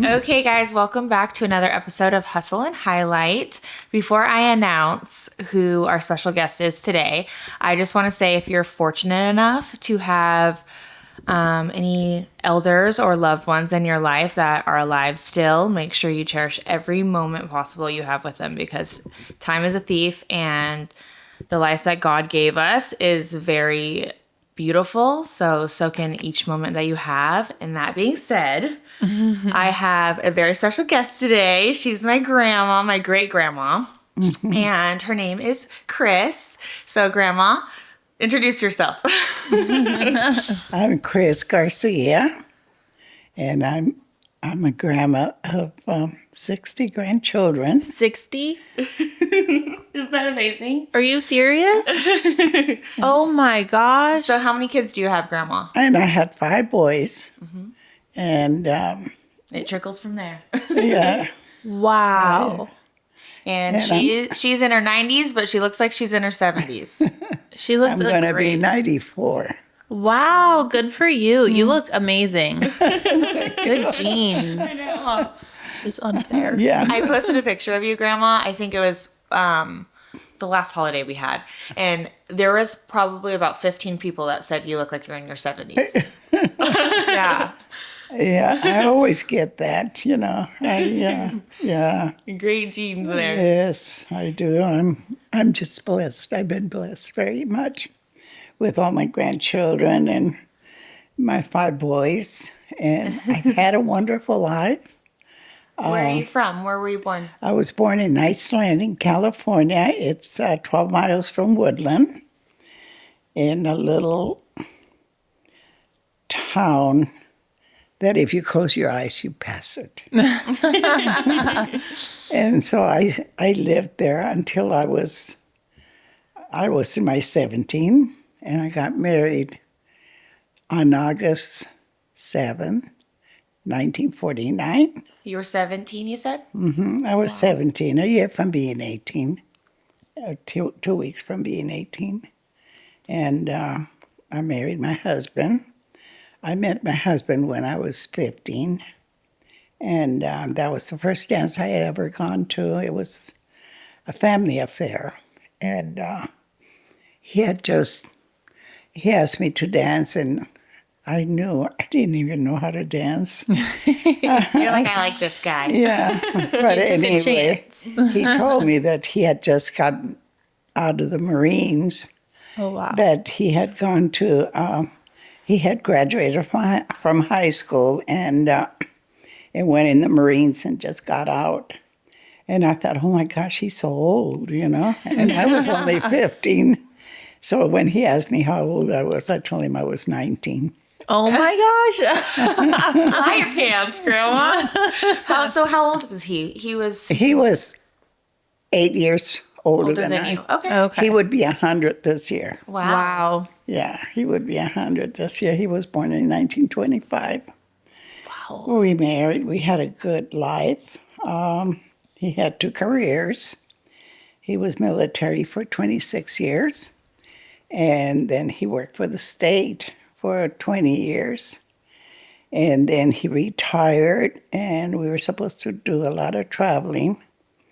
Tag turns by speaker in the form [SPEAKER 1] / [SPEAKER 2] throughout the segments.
[SPEAKER 1] Okay, guys, welcome back to another episode of Hustle and Highlight. Before I announce who our special guest is today, I just want to say if you're fortunate enough to have any elders or loved ones in your life that are alive still, make sure you cherish every moment possible you have with them because time is a thief and the life that God gave us is very beautiful. So soak in each moment that you have. And that being said, I have a very special guest today. She's my grandma, my great grandma, and her name is Chris. So, Grandma, introduce yourself.
[SPEAKER 2] I'm Chris Garcia, and I'm a grandma of 60 grandchildren.
[SPEAKER 3] 60?
[SPEAKER 1] Isn't that amazing?
[SPEAKER 3] Are you serious? Oh my gosh.
[SPEAKER 1] So, how many kids do you have, Grandma?
[SPEAKER 2] And I had 5 boys, and
[SPEAKER 1] It trickles from there.
[SPEAKER 2] yeah,
[SPEAKER 3] Wow.
[SPEAKER 1] And
[SPEAKER 2] And
[SPEAKER 1] she's in her 90s, but she looks like she's in her 70s.
[SPEAKER 3] She looks
[SPEAKER 2] I'm going to be
[SPEAKER 3] great.
[SPEAKER 2] 94.
[SPEAKER 3] Wow, good for you. You look amazing. Good genes. It's just unfair.
[SPEAKER 2] Yeah,
[SPEAKER 1] I posted a picture of you, Grandma. I think it was the last holiday we had. And there was probably about 15 people that said you look like you're in your 70s.
[SPEAKER 3] Yeah.
[SPEAKER 2] yeah. I always get that, you know. Yeah.
[SPEAKER 1] Great genes there.
[SPEAKER 2] Yes, I do. I'm just blessed. I've been blessed very much with all my grandchildren and my 5 boys, and I've had a wonderful life.
[SPEAKER 1] Where are you from? Where were you born?
[SPEAKER 2] I was born in Knights Landing, California. It's 12 miles from Woodland, in a little town that if you close your eyes, you pass it. And so I lived there until I was in my 17, and I got married on August 7, 1949.
[SPEAKER 1] You were 17, you said?
[SPEAKER 2] I was 17, a year from being 18, 2 weeks from being 18. And I married my husband. I met my husband when I was 15. And that was the first dance I had ever gone to. It was a family affair. And he asked me to dance, and I didn't even know how to dance.
[SPEAKER 1] You're like, I like this guy.
[SPEAKER 2] Yeah, but
[SPEAKER 3] You took a
[SPEAKER 2] anyway,
[SPEAKER 3] chance.
[SPEAKER 2] he told me that he had just gotten out of the Marines,
[SPEAKER 3] Oh, wow.
[SPEAKER 2] that he had gone to, he had graduated from high school and went in the Marines and just got out. And I thought, oh my gosh, he's so old, you know? And I was only 15. So when he asked me how old I was, I told him I was 19.
[SPEAKER 3] Oh my gosh.
[SPEAKER 1] Fly your pants, Grandma. How old was he? He was
[SPEAKER 2] He was 8 years older
[SPEAKER 1] older
[SPEAKER 2] than
[SPEAKER 1] than
[SPEAKER 2] I.
[SPEAKER 1] you. Okay.
[SPEAKER 3] Okay.
[SPEAKER 2] He would be 100 this year.
[SPEAKER 1] Wow.
[SPEAKER 3] Wow.
[SPEAKER 2] Yeah, he would be 100 this year. He was born in 1925.
[SPEAKER 3] Wow.
[SPEAKER 2] We married. We had a good life. He had 2 careers. He was military for 26 years, and then he worked for the state for 20 years. And then he retired, and we were supposed to do a lot of traveling.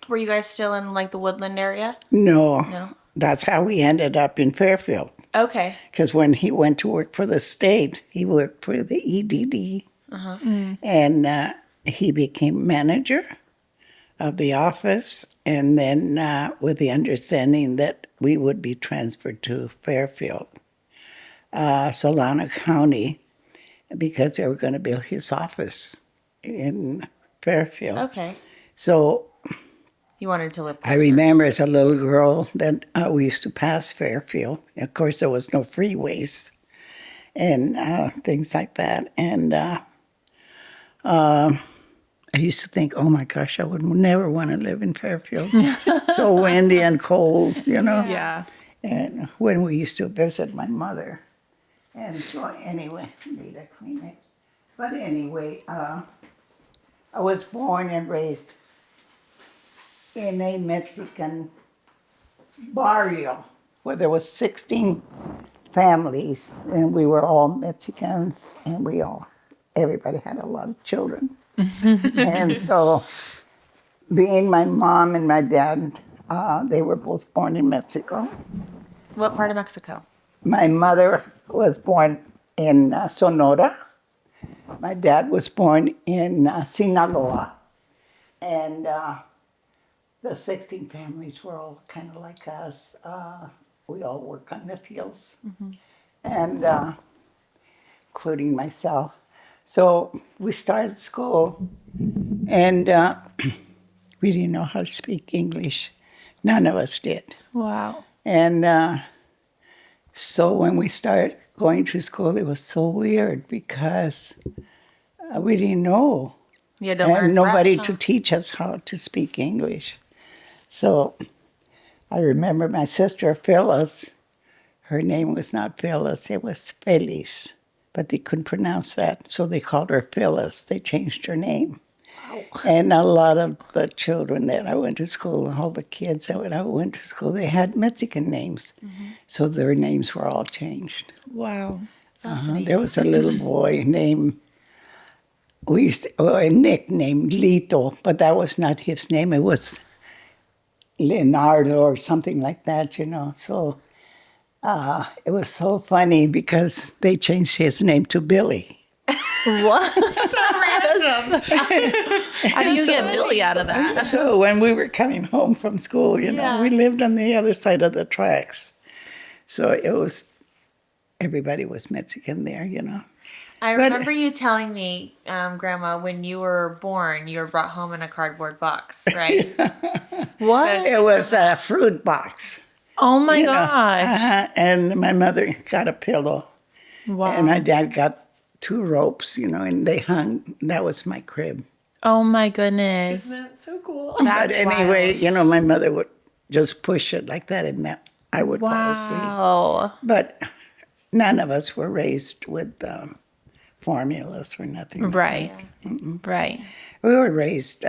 [SPEAKER 1] Were you guys still in like the Woodland area?
[SPEAKER 2] No, that's how we ended up in Fairfield.
[SPEAKER 1] Okay.
[SPEAKER 2] Because when he went to work for the state, he worked for the EDD. And he became manager of the office, and then with the understanding that we would be transferred to Fairfield, Solano County, because they were going to build his office in Fairfield.
[SPEAKER 1] Okay.
[SPEAKER 2] So
[SPEAKER 1] You wanted to live
[SPEAKER 2] I
[SPEAKER 1] closer.
[SPEAKER 2] remember as a little girl that we used to pass Fairfield. Of course, there was no freeways and things like that. And I used to think, oh my gosh, I would never want to live in Fairfield. So windy and cold, you know.
[SPEAKER 3] Yeah.
[SPEAKER 2] And when we used to visit my mother. And so anyway, need a Kleenex. But anyway, I was born and raised in a Mexican barrio where there was 16 families, and we were all Mexicans, and everybody had a lot of children. And so, being my mom and my dad, they were both born in Mexico.
[SPEAKER 1] What part of Mexico?
[SPEAKER 2] My mother was born in Sonora. My dad was born in Sinaloa. And the 16 families were all kind of like us. We all work on the fields, and including myself. So we started school, and we didn't know how to speak English. None of us did.
[SPEAKER 3] Wow.
[SPEAKER 2] And so when we started going to school, it was so weird because we didn't know.
[SPEAKER 1] You had to learn
[SPEAKER 2] And nobody
[SPEAKER 1] fresh,
[SPEAKER 2] to
[SPEAKER 1] huh?
[SPEAKER 2] teach us how to speak English. So I remember my sister Phyllis, her name was not Phyllis, it was Feliz, but they couldn't pronounce that, so they called her Phyllis. They changed her name.
[SPEAKER 1] Wow.
[SPEAKER 2] And a lot of the children that I went to school, all the kids that I went to school, they had Mexican names. So their names were all changed.
[SPEAKER 3] Wow.
[SPEAKER 2] There was a little boy named, a nickname, Lito, but that was not his name. It was Leonardo or something like that, you know. So it was so funny because they changed his name to Billy.
[SPEAKER 3] What? How do you get Billy out of that?
[SPEAKER 2] So when we were coming home from school, you know,
[SPEAKER 1] Yeah.
[SPEAKER 2] we lived on the other side of the tracks. So it was, everybody was Mexican there, you know.
[SPEAKER 1] I
[SPEAKER 2] But-
[SPEAKER 1] remember you telling me, Grandma, when you were born, you were brought home in a cardboard box, right?
[SPEAKER 3] What?
[SPEAKER 2] It was a fruit box.
[SPEAKER 3] Oh my
[SPEAKER 2] you know.
[SPEAKER 3] gosh.
[SPEAKER 2] And my mother got a pillow.
[SPEAKER 3] Wow.
[SPEAKER 2] And my dad got 2 ropes, you know, and they hung. That was my crib.
[SPEAKER 3] Oh my goodness.
[SPEAKER 1] that so cool?
[SPEAKER 3] That's
[SPEAKER 2] But anyway,
[SPEAKER 3] wild.
[SPEAKER 2] you know, my mother would just push it like that, and that I would fall asleep.
[SPEAKER 3] Wow.
[SPEAKER 2] But none of us were raised with formulas or nothing. like
[SPEAKER 3] Right. Right.
[SPEAKER 2] that. We were raised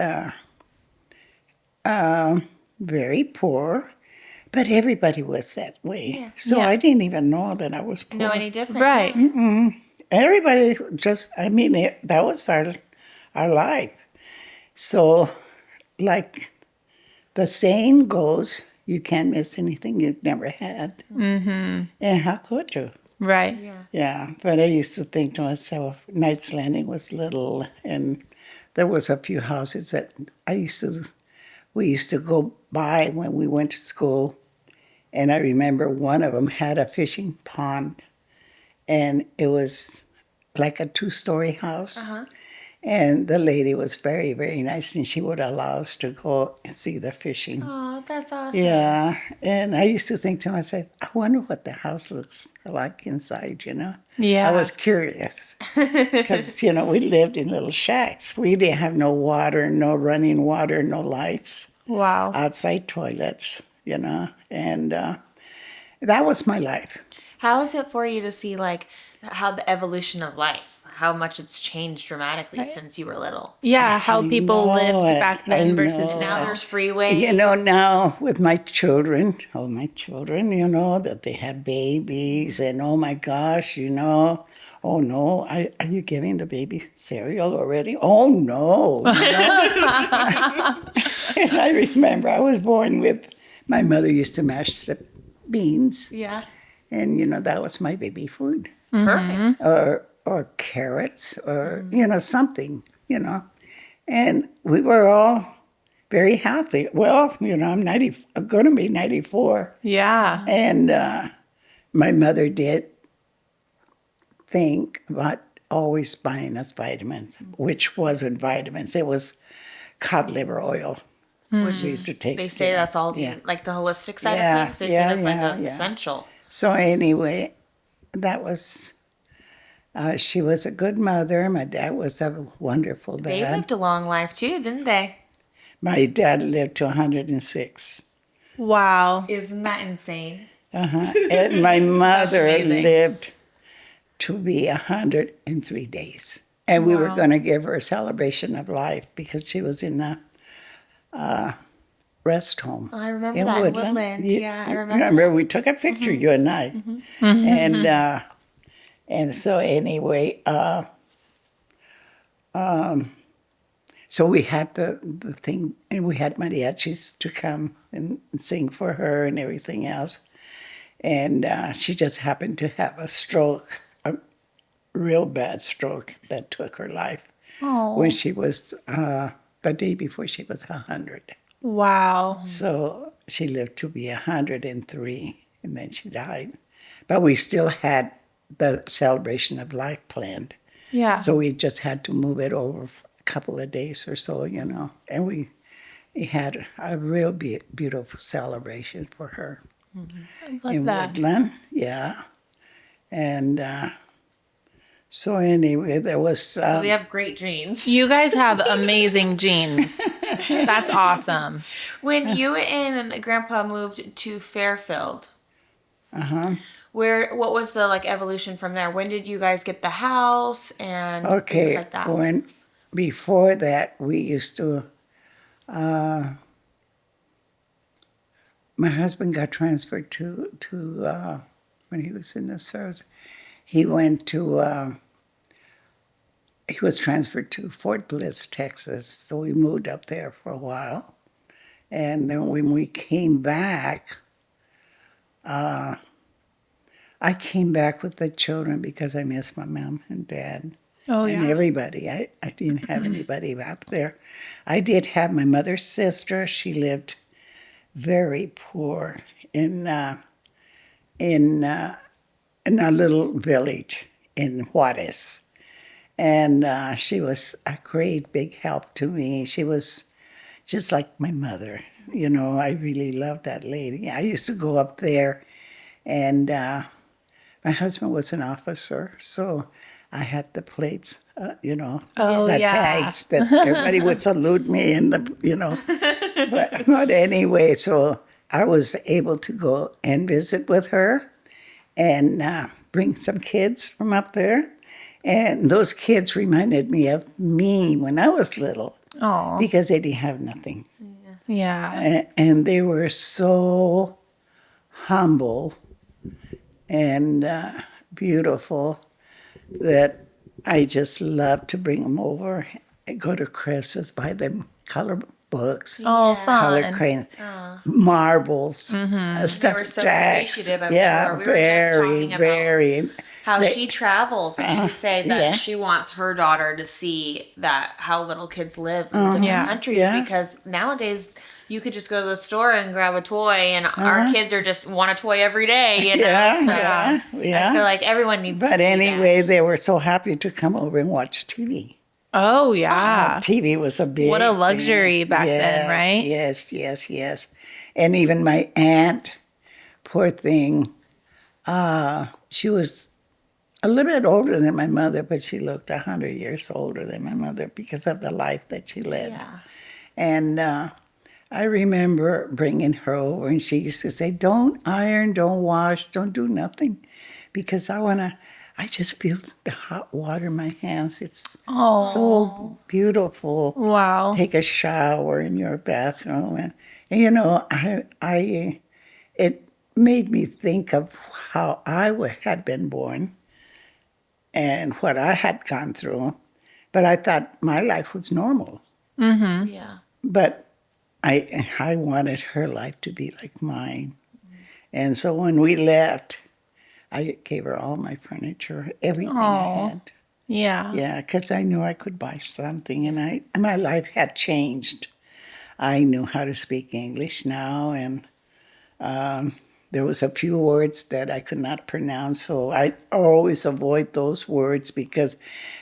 [SPEAKER 2] very poor, but everybody was that way. So
[SPEAKER 3] Yeah.
[SPEAKER 2] I didn't even know that I was poor.
[SPEAKER 1] No, any different?
[SPEAKER 3] Right.
[SPEAKER 2] Everybody just, I mean, that was our life. So, like the saying goes, you can't miss anything you've never had. Mm-hmm. And how could you?
[SPEAKER 3] Right.
[SPEAKER 1] Yeah.
[SPEAKER 2] Yeah, but I used to think to myself, Knight's Landing was little, and there was a few houses that we used to go by when we went to school, and I remember one of them had a fishing pond, and it was like a 2-story house.
[SPEAKER 1] Uh-huh.
[SPEAKER 2] And the lady was very, very nice, and she would allow us to go and see the fishing.
[SPEAKER 1] Oh, that's awesome.
[SPEAKER 2] Yeah, and I used to think to myself, I wonder what the house looks like inside, you know?
[SPEAKER 3] Yeah.
[SPEAKER 2] I was curious because, you know, we lived in little shacks. We didn't have no water, no running water, no lights,
[SPEAKER 3] Wow.
[SPEAKER 2] outside toilets, you know? And that was my life.
[SPEAKER 1] How is it for you to see, like, how the evolution of life, how much it's changed dramatically since you were little?
[SPEAKER 3] Yeah, how
[SPEAKER 2] I
[SPEAKER 3] people
[SPEAKER 2] know
[SPEAKER 3] lived
[SPEAKER 2] it.
[SPEAKER 3] back
[SPEAKER 2] I
[SPEAKER 3] then versus
[SPEAKER 2] know.
[SPEAKER 1] Now
[SPEAKER 3] now.
[SPEAKER 1] there's freeways.
[SPEAKER 2] You know, now with my children, you know, that they have babies, and oh my gosh, you know, oh no, are you giving the baby cereal already? Oh no. You know? And I remember I was born with, my mother used to mash the beans,
[SPEAKER 1] Yeah.
[SPEAKER 2] and you know, that was my baby food.
[SPEAKER 1] Perfect.
[SPEAKER 2] Or carrots, or, you know, something, you know. And we were all very healthy. Well, you know, I'm going to be 94.
[SPEAKER 3] Yeah.
[SPEAKER 2] And my mother did think about always buying us vitamins, which wasn't vitamins. It was cod liver oil.
[SPEAKER 1] Which
[SPEAKER 2] We
[SPEAKER 1] is,
[SPEAKER 2] used to take,
[SPEAKER 1] they say
[SPEAKER 2] you know,
[SPEAKER 1] that's all,
[SPEAKER 2] yeah.
[SPEAKER 1] like the holistic side
[SPEAKER 2] Yeah,
[SPEAKER 1] of things. They
[SPEAKER 2] yeah,
[SPEAKER 1] say that's like
[SPEAKER 2] yeah,
[SPEAKER 1] an
[SPEAKER 2] yeah.
[SPEAKER 1] essential.
[SPEAKER 2] So anyway, that was, she was a good mother. My dad was a wonderful dad.
[SPEAKER 1] They lived a long life too, didn't they?
[SPEAKER 2] My dad lived to 106.
[SPEAKER 3] Wow.
[SPEAKER 1] Isn't that insane?
[SPEAKER 2] And my mother
[SPEAKER 3] amazing.
[SPEAKER 2] lived to be 103 days. And we were
[SPEAKER 3] Wow.
[SPEAKER 2] going to give her a celebration of life because she was in the rest home.
[SPEAKER 1] I remember that in Woodland. Yeah, I remember.
[SPEAKER 2] Remember, we took a picture, you and I. And so anyway, So we had the thing, and we had mariachis to come and sing for her and everything else. And she just happened to have a stroke, a real bad stroke that took her life when
[SPEAKER 3] Oh,
[SPEAKER 2] she was, the day before she was 100.
[SPEAKER 3] wow.
[SPEAKER 2] So she lived to be 103, and then she died. But we still had the celebration of life planned.
[SPEAKER 3] Yeah.
[SPEAKER 2] So we just had to move it over for a couple of days or so, and we had a real beautiful celebration for her
[SPEAKER 3] I love
[SPEAKER 2] in
[SPEAKER 3] that.
[SPEAKER 2] Woodland. Yeah. And so anyway, there was
[SPEAKER 1] So we have great genes.
[SPEAKER 3] You guys have amazing genes. That's awesome.
[SPEAKER 1] When you and Grandpa moved to Fairfield, what was the like evolution from there? When did you guys get the house and things
[SPEAKER 2] okay.
[SPEAKER 1] like that?
[SPEAKER 2] When before that, we used to. My husband got transferred to when he was in the service. He went to. He was transferred to Fort Bliss, Texas. So we moved up there for a while, and then when we came back. I came back with the children because I missed my mom and dad
[SPEAKER 3] Oh,
[SPEAKER 2] and
[SPEAKER 3] yeah.
[SPEAKER 2] everybody. I didn't have anybody up there. I did have my mother's sister. She lived very poor in a little village in Juarez. And she was a great big help to me. She was just like my mother. I really loved that lady. I used to go up there, and my husband was an officer, so I had the plates,
[SPEAKER 3] Oh,
[SPEAKER 2] the
[SPEAKER 3] yeah.
[SPEAKER 2] tags that everybody would salute me, and But anyway, so I was able to go and visit with her, and bring some kids from up there, and those kids reminded me of me when I was little
[SPEAKER 3] Oh,
[SPEAKER 2] because they didn't have nothing,
[SPEAKER 3] yeah.
[SPEAKER 2] and they were so humble and beautiful that I just love to bring them over and go to Chris's, buy them color books,
[SPEAKER 3] Oh,
[SPEAKER 2] color
[SPEAKER 3] fun.
[SPEAKER 2] crayons, marbles,
[SPEAKER 1] They
[SPEAKER 2] stuffed
[SPEAKER 1] were so
[SPEAKER 2] jacks.
[SPEAKER 1] appreciative, I'm
[SPEAKER 2] Yeah,
[SPEAKER 1] sure. We were just
[SPEAKER 2] very,
[SPEAKER 1] talking about
[SPEAKER 2] very.
[SPEAKER 1] how
[SPEAKER 2] They-
[SPEAKER 1] she travels, and she said that
[SPEAKER 2] yeah.
[SPEAKER 1] she wants her daughter to see that how little kids live in different
[SPEAKER 3] Yeah.
[SPEAKER 1] countries,
[SPEAKER 2] Yeah.
[SPEAKER 1] because nowadays you could just go to the store and grab a toy, and our kids are just want a toy every day,
[SPEAKER 2] Yeah,
[SPEAKER 1] So
[SPEAKER 2] yeah.
[SPEAKER 1] I feel like everyone needs to
[SPEAKER 2] But
[SPEAKER 1] see
[SPEAKER 2] anyway,
[SPEAKER 1] that.
[SPEAKER 2] they were so happy to come over and watch TV.
[SPEAKER 3] Oh, yeah.
[SPEAKER 2] TV was a big
[SPEAKER 3] What a
[SPEAKER 2] thing.
[SPEAKER 3] luxury back then,
[SPEAKER 2] Yes,
[SPEAKER 3] right?
[SPEAKER 2] Yes. And even my aunt, poor thing, she was a little bit older than my mother, but she looked 100 years older than my mother because of the life that she led.
[SPEAKER 1] Yeah.
[SPEAKER 2] And I remember bringing her over, and she used to say, "Don't iron, don't wash, don't do nothing, because I just feel the hot water in my hands. It's so beautiful.
[SPEAKER 3] Wow.
[SPEAKER 2] Take a shower in your bathroom." And it made me think of how had been born and what I had gone through. But I thought my life was normal.
[SPEAKER 1] Yeah.
[SPEAKER 2] But I wanted her life to be like mine. And so when we left, I gave her all my furniture, everything I had.
[SPEAKER 3] Yeah.
[SPEAKER 2] Yeah, because I knew I could buy something, and my life had changed. I knew how to speak English now, and there was a few words that I could not pronounce, so I always avoid those words because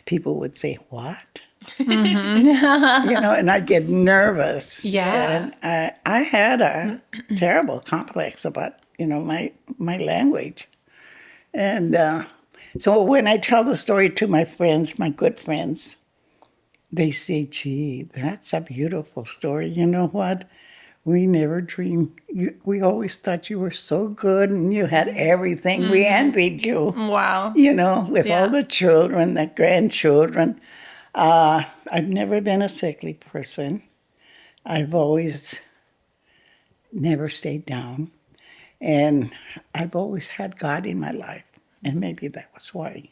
[SPEAKER 2] people would say, "What?" And I'd get nervous.
[SPEAKER 3] Yeah.
[SPEAKER 2] And I had a terrible complex about, my language. And so when I tell the story to my friends, my good friends, they say, "Gee, that's a beautiful story. You know what? We never dreamed. We always thought you were so good and you had everything. We envied you,
[SPEAKER 3] Wow.
[SPEAKER 2] with
[SPEAKER 3] Yeah.
[SPEAKER 2] all the children, the grandchildren." I've never been a sickly person. I've always never stayed down. And I've always had God in my life. And maybe that was why.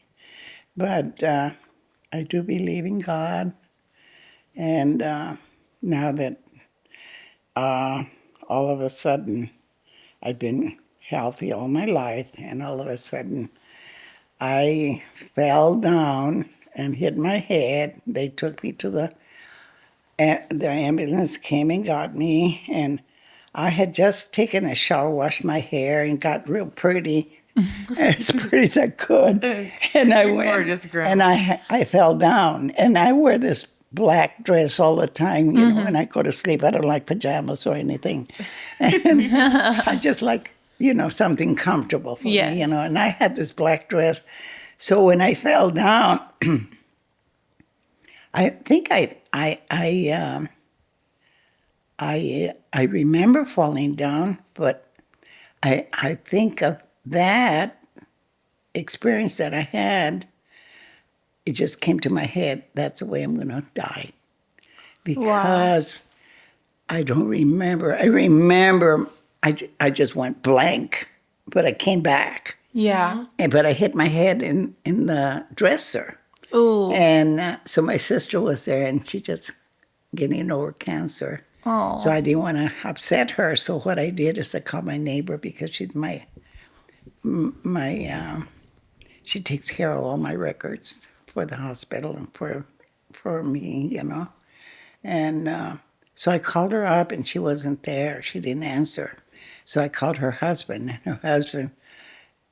[SPEAKER 2] But I do believe in God. And now that all of a sudden I've been healthy all my life, and all of a sudden I fell down and hit my head. They took me to the ambulance came and got me, and I had just taken a shower, washed my hair, and got real pretty, as pretty as I could. And I went,
[SPEAKER 1] gorgeous, Grandma.
[SPEAKER 2] and I fell down, and I wear this black dress all the time. You know, when I go to sleep, I don't like pajamas or anything, and I just like something comfortable for
[SPEAKER 3] Yes.
[SPEAKER 2] me. And I had this black dress, so when I fell down. I think I remember falling down, but I think of that experience that I had. It just came to my head. That's the way I'm going to die, because I don't remember. I remember I just went blank, but I came back.
[SPEAKER 3] Yeah.
[SPEAKER 2] But I hit my head in the dresser.
[SPEAKER 3] Ooh.
[SPEAKER 2] And so my sister was there, and she just getting over cancer.
[SPEAKER 3] Oh.
[SPEAKER 2] So I didn't want to upset her. So what I did is I called my neighbor, because she's she takes care of all my records for the hospital and for me, And so I called her up, and she wasn't there. She didn't answer. So I called her husband, and her husband,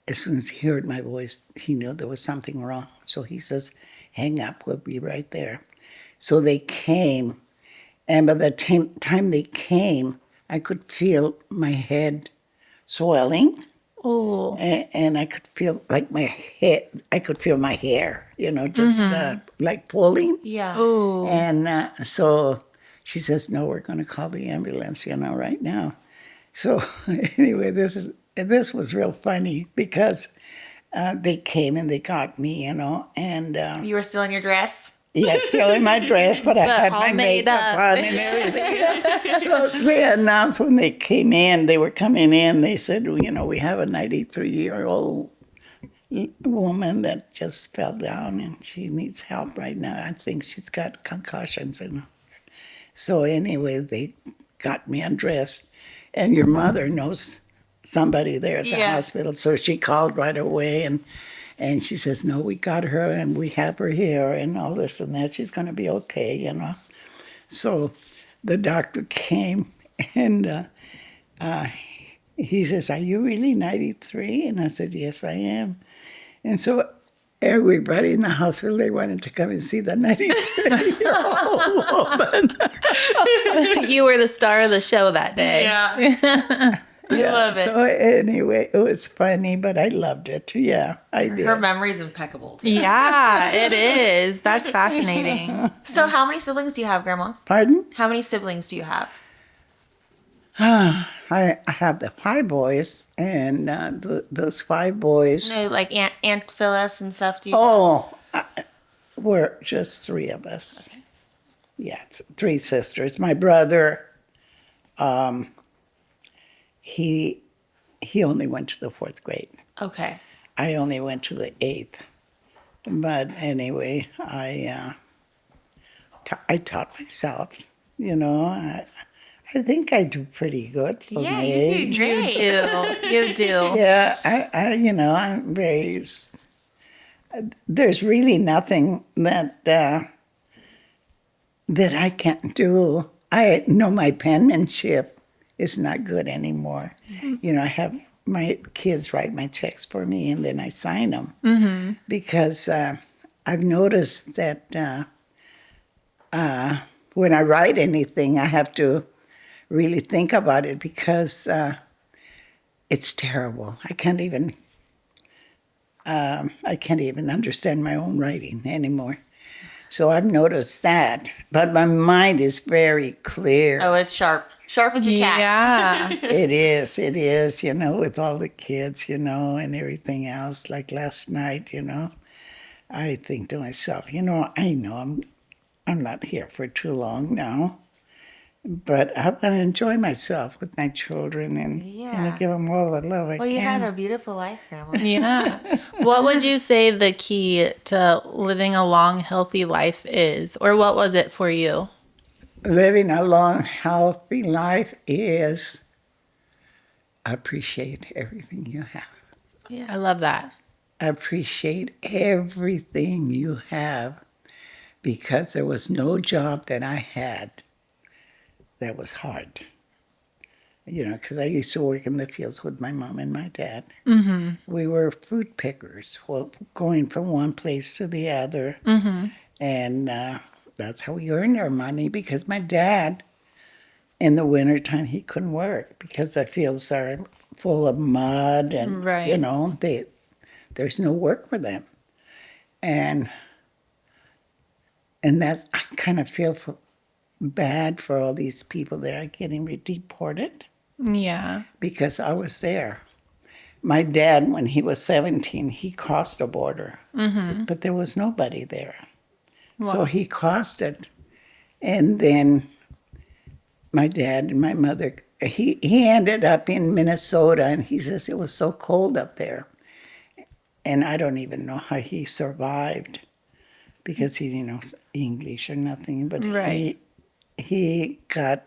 [SPEAKER 2] as soon as he heard my voice, he knew there was something wrong. So he says, hang up, we'll be right there. So they came, and by the time they came, I could feel my head swelling,
[SPEAKER 3] Oh.
[SPEAKER 2] and I could feel like I could feel my hair, just like pulling.
[SPEAKER 1] Yeah.
[SPEAKER 3] Oh.
[SPEAKER 2] And so she says, no, we're going to call the ambulance, right now. So anyway, this was real funny, because they came and they got me, and
[SPEAKER 1] You were still in your dress?
[SPEAKER 2] yeah, still in my dress, but I had
[SPEAKER 3] all
[SPEAKER 2] my
[SPEAKER 3] made
[SPEAKER 2] makeup
[SPEAKER 3] up.
[SPEAKER 2] on and everything. So they announced when they came in, they were coming in, they said, we have a 93-year-old woman that just fell down, and she needs help right now. I think she's got concussions. And so anyway, they got me undressed. And your mother knows somebody there at the hospital, so she called right away, and she says, no, we got her, and we have her here, and all this and that. She's going to be okay, So the doctor came, and he says, are you really 93? And I said, yes, I am. And so everybody in the hospital, they wanted to come and see the 93-year-old woman.
[SPEAKER 3] You were the star of the show that day.
[SPEAKER 1] Yeah. I love it.
[SPEAKER 2] So anyway, it was funny, but I loved it. Yeah, I did.
[SPEAKER 1] Her memory's impeccable, too.
[SPEAKER 3] Yeah, it is. That's fascinating.
[SPEAKER 1] So how many siblings do you have, Grandma?
[SPEAKER 2] Pardon?
[SPEAKER 1] How many siblings do you have?
[SPEAKER 2] I have the 5 boys, and those 5 boys.
[SPEAKER 1] No, like Aunt Phyllis and stuff. Do you?
[SPEAKER 2] We're just 3 of us. Okay. Yeah, 3 sisters. My brother, he only went to the 4th grade.
[SPEAKER 1] Okay.
[SPEAKER 2] I only went to the 8th. But anyway, I taught myself. I think I do pretty good for
[SPEAKER 1] Yeah,
[SPEAKER 2] my
[SPEAKER 1] you
[SPEAKER 2] age.
[SPEAKER 1] do great.
[SPEAKER 3] You do.
[SPEAKER 2] Yeah, I'm very. There's really nothing that I can't do. I know my penmanship is not good anymore. Mm-hmm. I have my kids write my checks for me, and then I sign them, because I've noticed that when I write anything, I have to really think about it, because it's terrible. I can't even understand my own writing anymore. So I've noticed that. But my mind is very clear.
[SPEAKER 1] Oh, it's sharp. Sharp as a tack.
[SPEAKER 3] Yeah.
[SPEAKER 2] It is, with all the kids, and everything else. Like last night, I think to myself, I know I'm not here for too long now. But I want to enjoy myself with my children and give them all the love I can.
[SPEAKER 1] Well, you had a beautiful life, Grandma.
[SPEAKER 3] Yeah. What would you say the key to living a long, healthy life is? Or what was it for you?
[SPEAKER 2] living a long, healthy life is appreciate everything you have.
[SPEAKER 3] Yeah, I love that.
[SPEAKER 2] Appreciate everything you have because there was no job that I had that was hard. Because I used to work in the fields with my mom and my dad.
[SPEAKER 3] Mm-hmm.
[SPEAKER 2] We were fruit pickers, going from one place to the other.
[SPEAKER 3] Mm-hmm.
[SPEAKER 2] And that's how we earned our money because my dad, in the wintertime, he couldn't work because the fields are full of mud and,
[SPEAKER 3] Right.
[SPEAKER 2] there's no work for them. And that I kind of feel bad for all these people that are getting deported
[SPEAKER 3] Yeah.
[SPEAKER 2] because I was there. My dad, when he was 17, he crossed the border, but there was nobody there. So
[SPEAKER 3] Wow.
[SPEAKER 2] he crossed it. And then my dad and my mother, he ended up in Minnesota, and he says it was so cold up there. And I don't even know how he survived because he didn't know English or nothing. But
[SPEAKER 3] Right.
[SPEAKER 2] he got,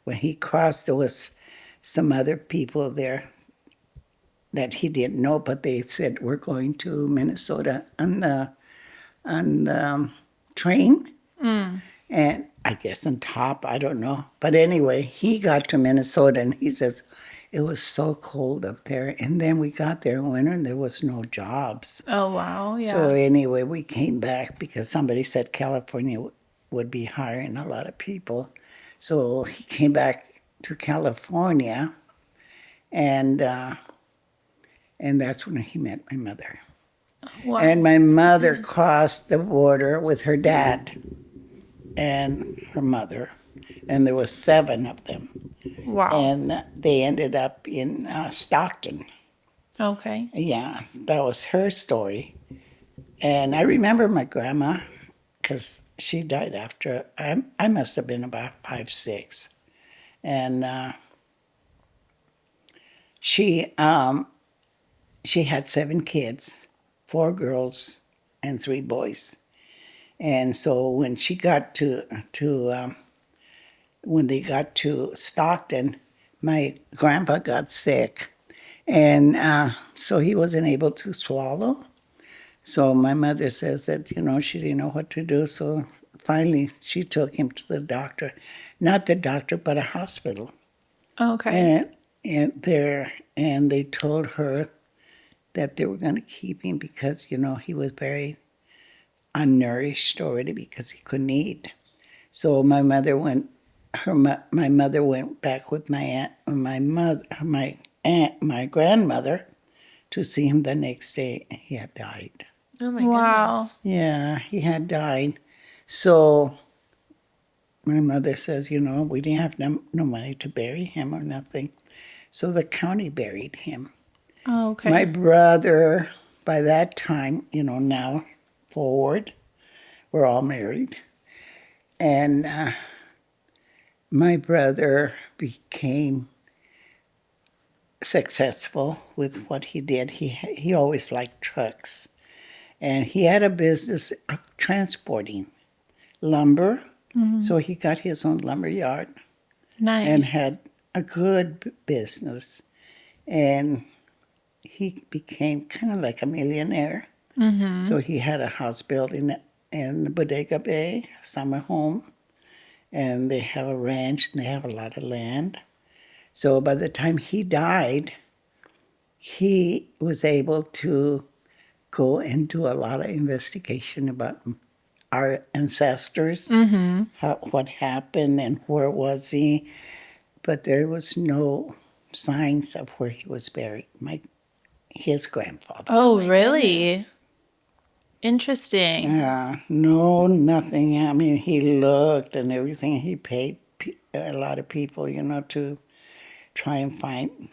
[SPEAKER 2] when he crossed, there was some other people there that he didn't know, but they said, we're going to Minnesota on the train. And I guess on top, I don't know. But anyway, he got to Minnesota and he says, it was so cold up there. And then we got there in winter and there was no jobs.
[SPEAKER 3] Oh, wow. Yeah.
[SPEAKER 2] So anyway, we came back because somebody said California would be hiring a lot of people. So he came back to California and that's when he met my mother.
[SPEAKER 3] Wow.
[SPEAKER 2] And my mother crossed the border with her dad and her mother, and there was 7 of them.
[SPEAKER 3] Wow.
[SPEAKER 2] And they ended up in Stockton.
[SPEAKER 3] Okay.
[SPEAKER 2] Yeah, that was her story. And I remember my grandma, because she died after, I must have been about 5, 6. And she had 7 kids, 4 girls and 3 boys. And so when she got when they got to Stockton, my grandpa got sick, and so he wasn't able to swallow. So my mother says that she didn't know what to do. So finally, she took him to the doctor, not the doctor, but a hospital,
[SPEAKER 3] Okay.
[SPEAKER 2] and they told her that they were going to keep him because he was very unnourished already because he couldn't eat. So my mother went. My mother went back with my grandmother to see him the next day. He had died.
[SPEAKER 1] Oh my
[SPEAKER 3] Wow.
[SPEAKER 1] goodness.
[SPEAKER 2] Yeah, he had died. So my mother says, we didn't have no money to bury him or nothing. So the county buried him.
[SPEAKER 3] Oh, okay.
[SPEAKER 2] My brother, by that time, now forward, we're all married. And my brother became successful with what he did. He always liked trucks. And he had a business of transporting lumber. So he got his own lumber yard
[SPEAKER 3] Nice.
[SPEAKER 2] and had a good business. And he became kind of like a millionaire. So he had a house built in Bodega Bay, summer home. And they have a ranch and they have a lot of land. So by the time he died, he was able to go and do a lot of investigation about our ancestors, what happened and where was he. But there was no signs of where he was buried, his grandfather.
[SPEAKER 3] Oh, really? Interesting.
[SPEAKER 2] No, nothing. I mean, he looked and everything. He paid a lot of people, to try and find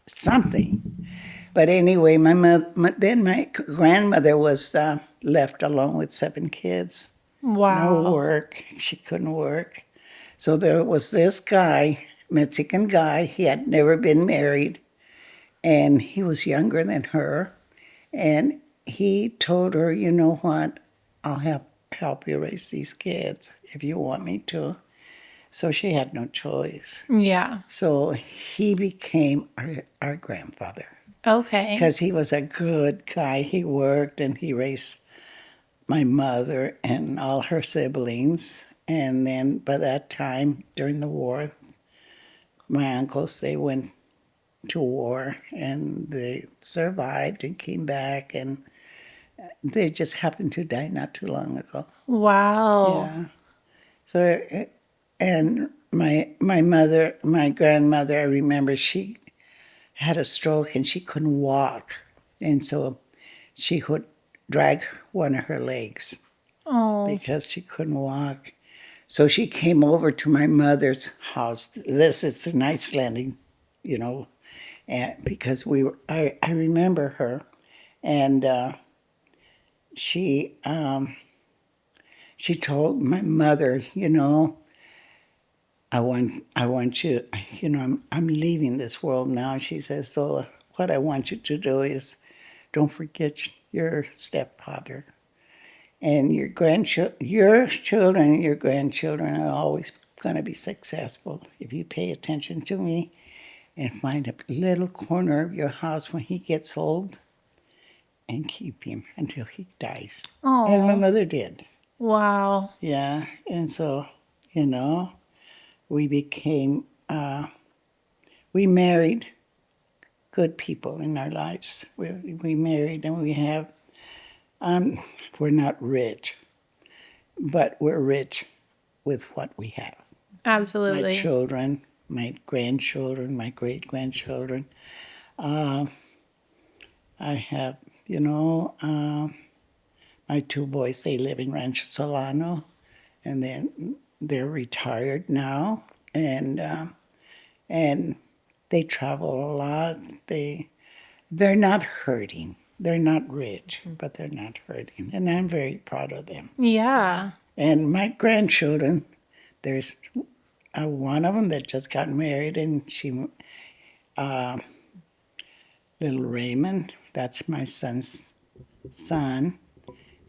[SPEAKER 2] something. But anyway, then my grandmother was left alone with 7 kids.
[SPEAKER 3] Wow.
[SPEAKER 2] No work. She couldn't work. So there was this guy, Mexican guy. He had never been married, and he was younger than her. And he told her, you know what? I'll help you raise these kids if you want me to. So she had no choice.
[SPEAKER 3] Yeah.
[SPEAKER 2] So he became our grandfather
[SPEAKER 3] Okay.
[SPEAKER 2] because he was a good guy. He worked and he raised my mother and all her siblings. And then by that time, during the war, my uncles, they went to war and they survived and came back, and they just happened to die not too long ago.
[SPEAKER 3] Wow.
[SPEAKER 2] Yeah. So, and my mother, my grandmother, I remember she had a stroke and she couldn't walk, and so she would drag one of her legs
[SPEAKER 3] Oh.
[SPEAKER 2] because she couldn't walk. So she came over to my mother's house. This is in Iceland, you know, and because I remember her, and she she told my mother, you know, I want you, you know, I'm leaving this world now. She says, so what I want you to do is don't forget your stepfather. And your children and your grandchildren are always going to be successful if you pay attention to me and find a little corner of your house when he gets old and keep him until he dies. And my
[SPEAKER 3] Oh.
[SPEAKER 2] mother did.
[SPEAKER 3] Wow.
[SPEAKER 2] Yeah. And so, you know, we became, we married good people in our lives. We married and we have, we're not rich, but we're rich with what we have. My
[SPEAKER 3] Absolutely.
[SPEAKER 2] children, my grandchildren, my great grandchildren. I have, you know, my two boys, they live in Rancho Solano, and then they're retired now, and they travel a lot. They're not hurting. They're not rich, but they're not hurting, and I'm very proud of them.
[SPEAKER 3] Yeah.
[SPEAKER 2] And my grandchildren, there's one of them that just got married, and little Raymond, that's my son's son,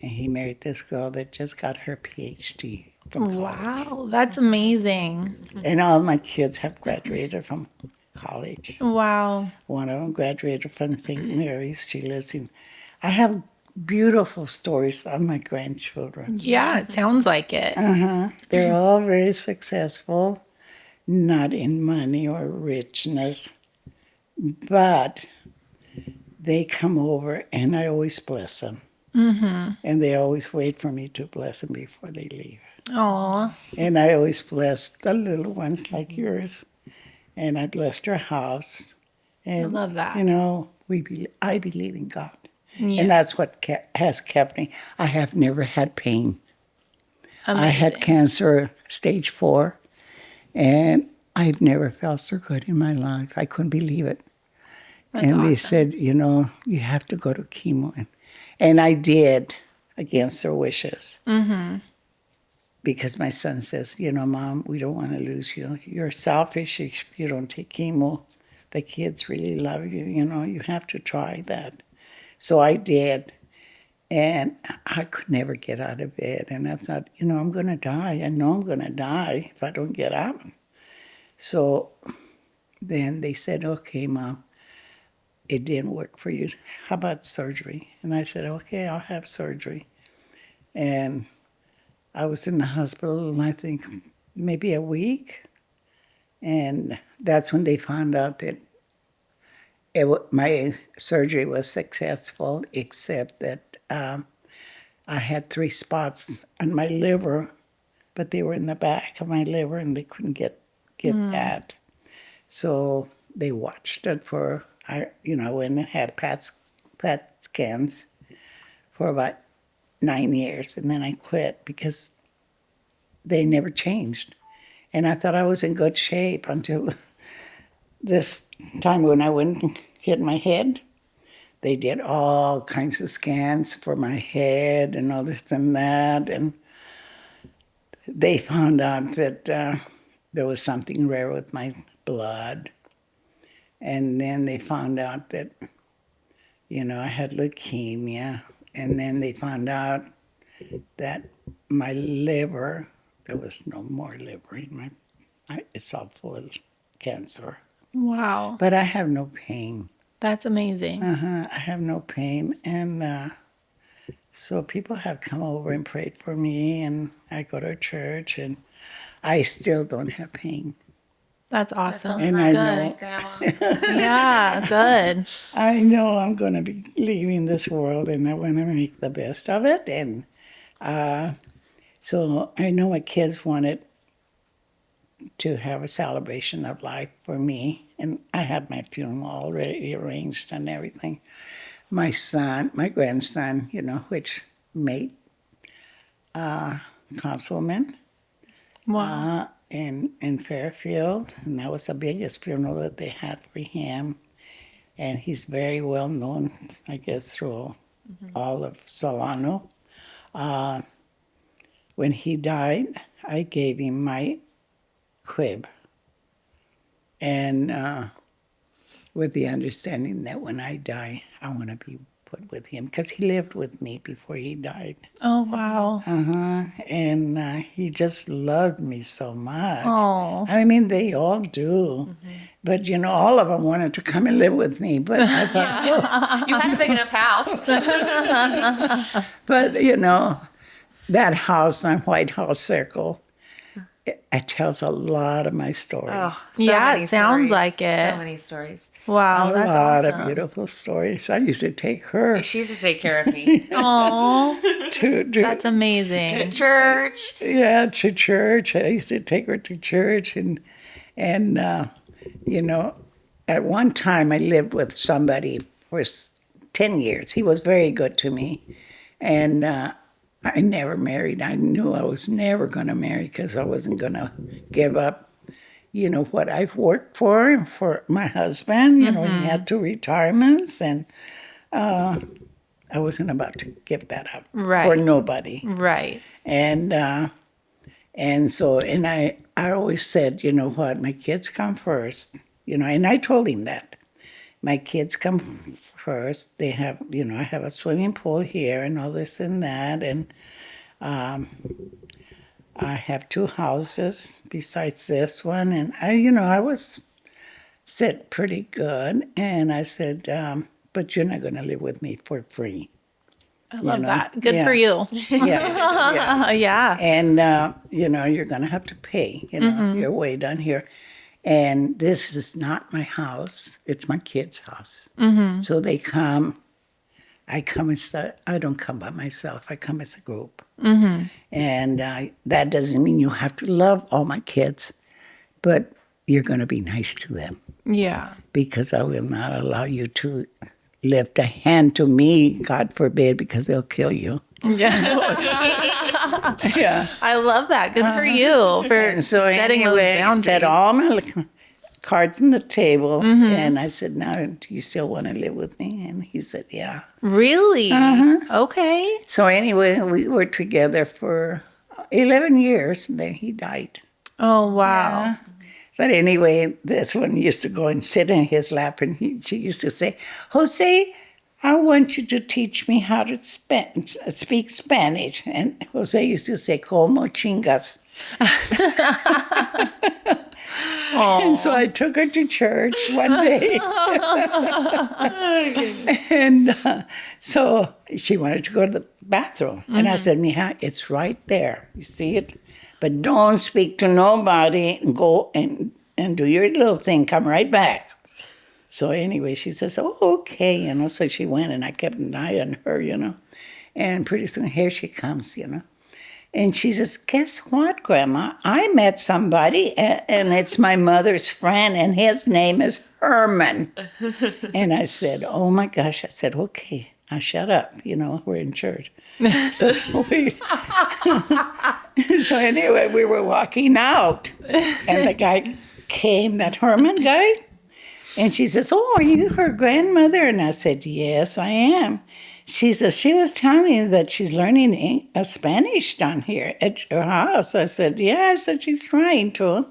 [SPEAKER 2] and he married this girl that just got her PhD from college.
[SPEAKER 3] Wow. That's amazing.
[SPEAKER 2] And all my kids have graduated from college.
[SPEAKER 3] Wow.
[SPEAKER 2] One of them graduated from St. Mary's. She lives in. I have beautiful stories of my grandchildren.
[SPEAKER 3] Yeah, it sounds like it.
[SPEAKER 2] They're all very successful, not in money or richness, but they come over and I always bless them. And they always wait for me to bless them before they leave.
[SPEAKER 3] Aw.
[SPEAKER 2] And I always bless the little ones like yours. And I blessed her house. And,
[SPEAKER 3] love that.
[SPEAKER 2] you know, I believe in God.
[SPEAKER 3] Yeah.
[SPEAKER 2] And that's what has kept me. I have never had pain. I had
[SPEAKER 3] Amazing.
[SPEAKER 2] cancer, stage 4, and I've never felt so good in my life. I couldn't believe it.
[SPEAKER 3] That's
[SPEAKER 2] and they
[SPEAKER 3] awesome.
[SPEAKER 2] said, you know, you have to go to chemo. And I did, against their wishes. Because my son says, you know, Mom, we don't want to lose you. You're selfish if you don't take chemo. The kids really love you. You know, you have to try that. So I did. And I could never get out of bed. And I thought, you know, I'm going to die. I know I'm going to die if I don't get out. So then they said, okay, Mom, it didn't work for you. How about surgery? And I said, okay, I'll have surgery. And I was in the hospital, I think, maybe a week. And that's when they found out that my surgery was successful, except that I had 3 spots on my liver, but they were in the back of my liver, and they couldn't get that. So they watched it for, I went and had PET scans for about 9 years, and then I quit because they never changed. And I thought I was in good shape until this time when I went and hit my head. They did all kinds of scans for my head and all this and that, and they found out that there was something rare with my blood. And then they found out that, you know, I had leukemia. And then they found out that my liver, there was no more liver in it's all full of cancer.
[SPEAKER 3] Wow.
[SPEAKER 2] But I have no pain.
[SPEAKER 3] That's amazing.
[SPEAKER 2] I have no pain. And so people have come over and prayed for me, and I go to church, and I still don't have pain.
[SPEAKER 3] That's awesome.
[SPEAKER 2] And I
[SPEAKER 3] Good.
[SPEAKER 2] know,
[SPEAKER 3] Yeah, good.
[SPEAKER 2] I know I'm going to be leaving this world, and I want to make the best of it. And so I know my kids wanted to have a celebration of life for me, and I had my funeral already arranged and everything. My grandson, which made councilman
[SPEAKER 3] Wow.
[SPEAKER 2] in Fairfield, and that was the biggest funeral that they had for him. And he's very well known, I guess, through all of Solano. When he died, I gave him my crib, and with the understanding that when I die, I want to be put with him, because he lived with me before he died.
[SPEAKER 3] Oh, wow.
[SPEAKER 2] And he just loved me so much.
[SPEAKER 3] Oh.
[SPEAKER 2] I mean, they all do. But, all of them wanted to come and live with me. But I thought,
[SPEAKER 1] You had a big enough house.
[SPEAKER 2] but, that house on White House Circle, it tells a lot of my story.
[SPEAKER 1] Oh,
[SPEAKER 3] Yeah,
[SPEAKER 1] many
[SPEAKER 3] it sounds
[SPEAKER 1] stories.
[SPEAKER 3] like it.
[SPEAKER 1] So many stories.
[SPEAKER 3] Wow,
[SPEAKER 2] a
[SPEAKER 3] that's
[SPEAKER 2] lot
[SPEAKER 3] awesome.
[SPEAKER 2] of beautiful stories. I used to take her
[SPEAKER 1] She used to take care of me.
[SPEAKER 3] Oh,
[SPEAKER 2] to
[SPEAKER 3] that's amazing.
[SPEAKER 1] Church.
[SPEAKER 2] to church. I used to take her to church, and at one time I lived with somebody for 10 years. He was very good to me, and I never married. I knew I was never going to marry, because I wasn't going to give up, what I've worked for my husband. He had 2 retirements, and I wasn't about to give that up for
[SPEAKER 3] Right.
[SPEAKER 2] nobody.
[SPEAKER 3] Right.
[SPEAKER 2] And I always said, what, my kids come first, and I told him that. My kids come first. They have, I have a swimming pool here and all this and that, and I have 2 houses besides this one, and I was set pretty good, and I said, but you're not going to live with me for free.
[SPEAKER 3] I love
[SPEAKER 2] know?
[SPEAKER 3] that. Good
[SPEAKER 2] Yeah.
[SPEAKER 3] for you.
[SPEAKER 2] Yeah.
[SPEAKER 3] Yeah.
[SPEAKER 2] And, you're going to have to pay, you're way down here. And this is not my house. It's my kids' house. So they come. I come I don't come by myself. I come as a group. And that doesn't mean you have to love all my kids, but you're going to be nice to them,
[SPEAKER 3] Yeah.
[SPEAKER 2] because I will not allow you to lift a hand to me, God forbid, because they'll kill you.
[SPEAKER 3] Yeah.
[SPEAKER 2] Yeah.
[SPEAKER 3] I love that. Good for you for
[SPEAKER 2] And so
[SPEAKER 3] setting
[SPEAKER 2] anyway,
[SPEAKER 3] those
[SPEAKER 2] I
[SPEAKER 3] boundaries.
[SPEAKER 2] set all my cards on the table, and I said, "Now, do you still want to live with me?" And he said, "Yeah."
[SPEAKER 3] Really? Okay.
[SPEAKER 2] So anyway, we were together for 11 years, and then he died.
[SPEAKER 3] Oh, wow.
[SPEAKER 2] But anyway, this one used to go and sit in his lap, and she used to say, "Jose, I want you to teach me how to speak Spanish." And Jose used to say, "Como chingas." And so I took her to church one day. And so she wanted to go to the bathroom. And I said, "Mija, it's right there. You see it? But don't speak to nobody, and go and do your little thing. Come right back." So anyway, she says, "Oh, okay." So she went, and I kept an eye on her, And pretty soon, here she comes, And she says, "Guess what, Grandma? I met somebody, and it's my mother's friend, and his name is Herman." And I said, "Oh, my gosh." I said, "Okay, now shut up. We're in church." So so anyway, we were walking out, and the guy came, that Herman guy, and she says, "Oh, are you her grandmother?" And I said, "Yes, I am." She says, "She was telling me that she's learning Spanish down here at your house." I said, "Yeah." I said, "She's trying to."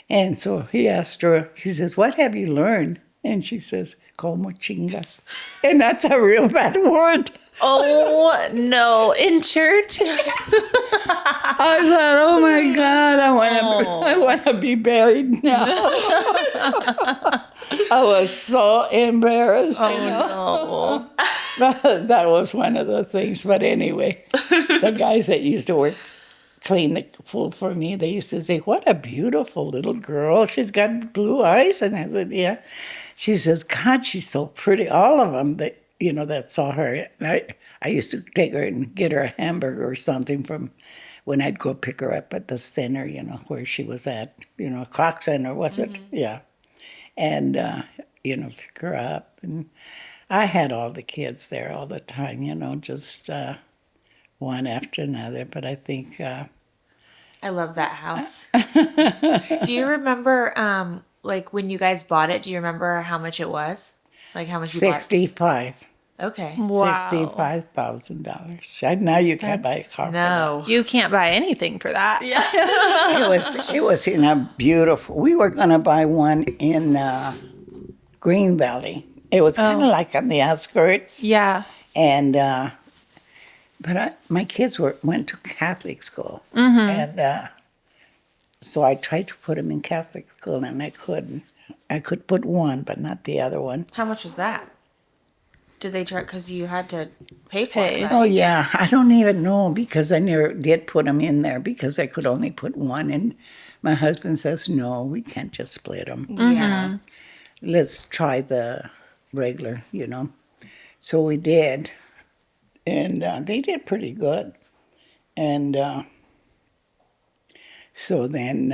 [SPEAKER 2] And so he asked her, he says, "What have you learned?" And she says, como chingas. And that's a real bad word.
[SPEAKER 3] Oh, no. In church?
[SPEAKER 2] I thought, oh my God, I want to be buried now. I was so embarrassed.
[SPEAKER 3] Oh,
[SPEAKER 2] That was one of the things. But anyway, the guys that used to work, clean the pool for me, they used to say, what a beautiful little girl. She's got blue eyes. And I said, yeah. She says, God, she's so pretty. All of them that, that saw her. And I used to take her and get her a hamburger or something from when I'd go pick her up at the center, where she was at, Clock Center, was it? Yeah. And, pick her up. And I had all the kids there all the time, just one after another. But I think...
[SPEAKER 1] I love that house. Do you remember, like, when you guys bought it, do you remember how much it was? Like, how much you bought?
[SPEAKER 2] 65.
[SPEAKER 1] Okay.
[SPEAKER 3] wow.
[SPEAKER 2] $65,000. Now you can't buy a car
[SPEAKER 1] No.
[SPEAKER 3] You can't buy anything for that.
[SPEAKER 1] Yeah.
[SPEAKER 2] for that. It was in a beautiful... We were going to buy one in Green Valley. It was kind of like on the outskirts.
[SPEAKER 3] Yeah.
[SPEAKER 2] And... But my kids went to Catholic school, and so I tried to put them in Catholic school, and I couldn't. I could put one, but not the other one.
[SPEAKER 1] How much was that? Did they try? Because you had to pay for it, right?
[SPEAKER 2] Oh, yeah. I don't even know, because I never did put them in there, because I could only put one, and my husband says, no, we can't just split them.
[SPEAKER 1] Yeah.
[SPEAKER 2] Let's try the regular, So we did. And they did pretty good. And so then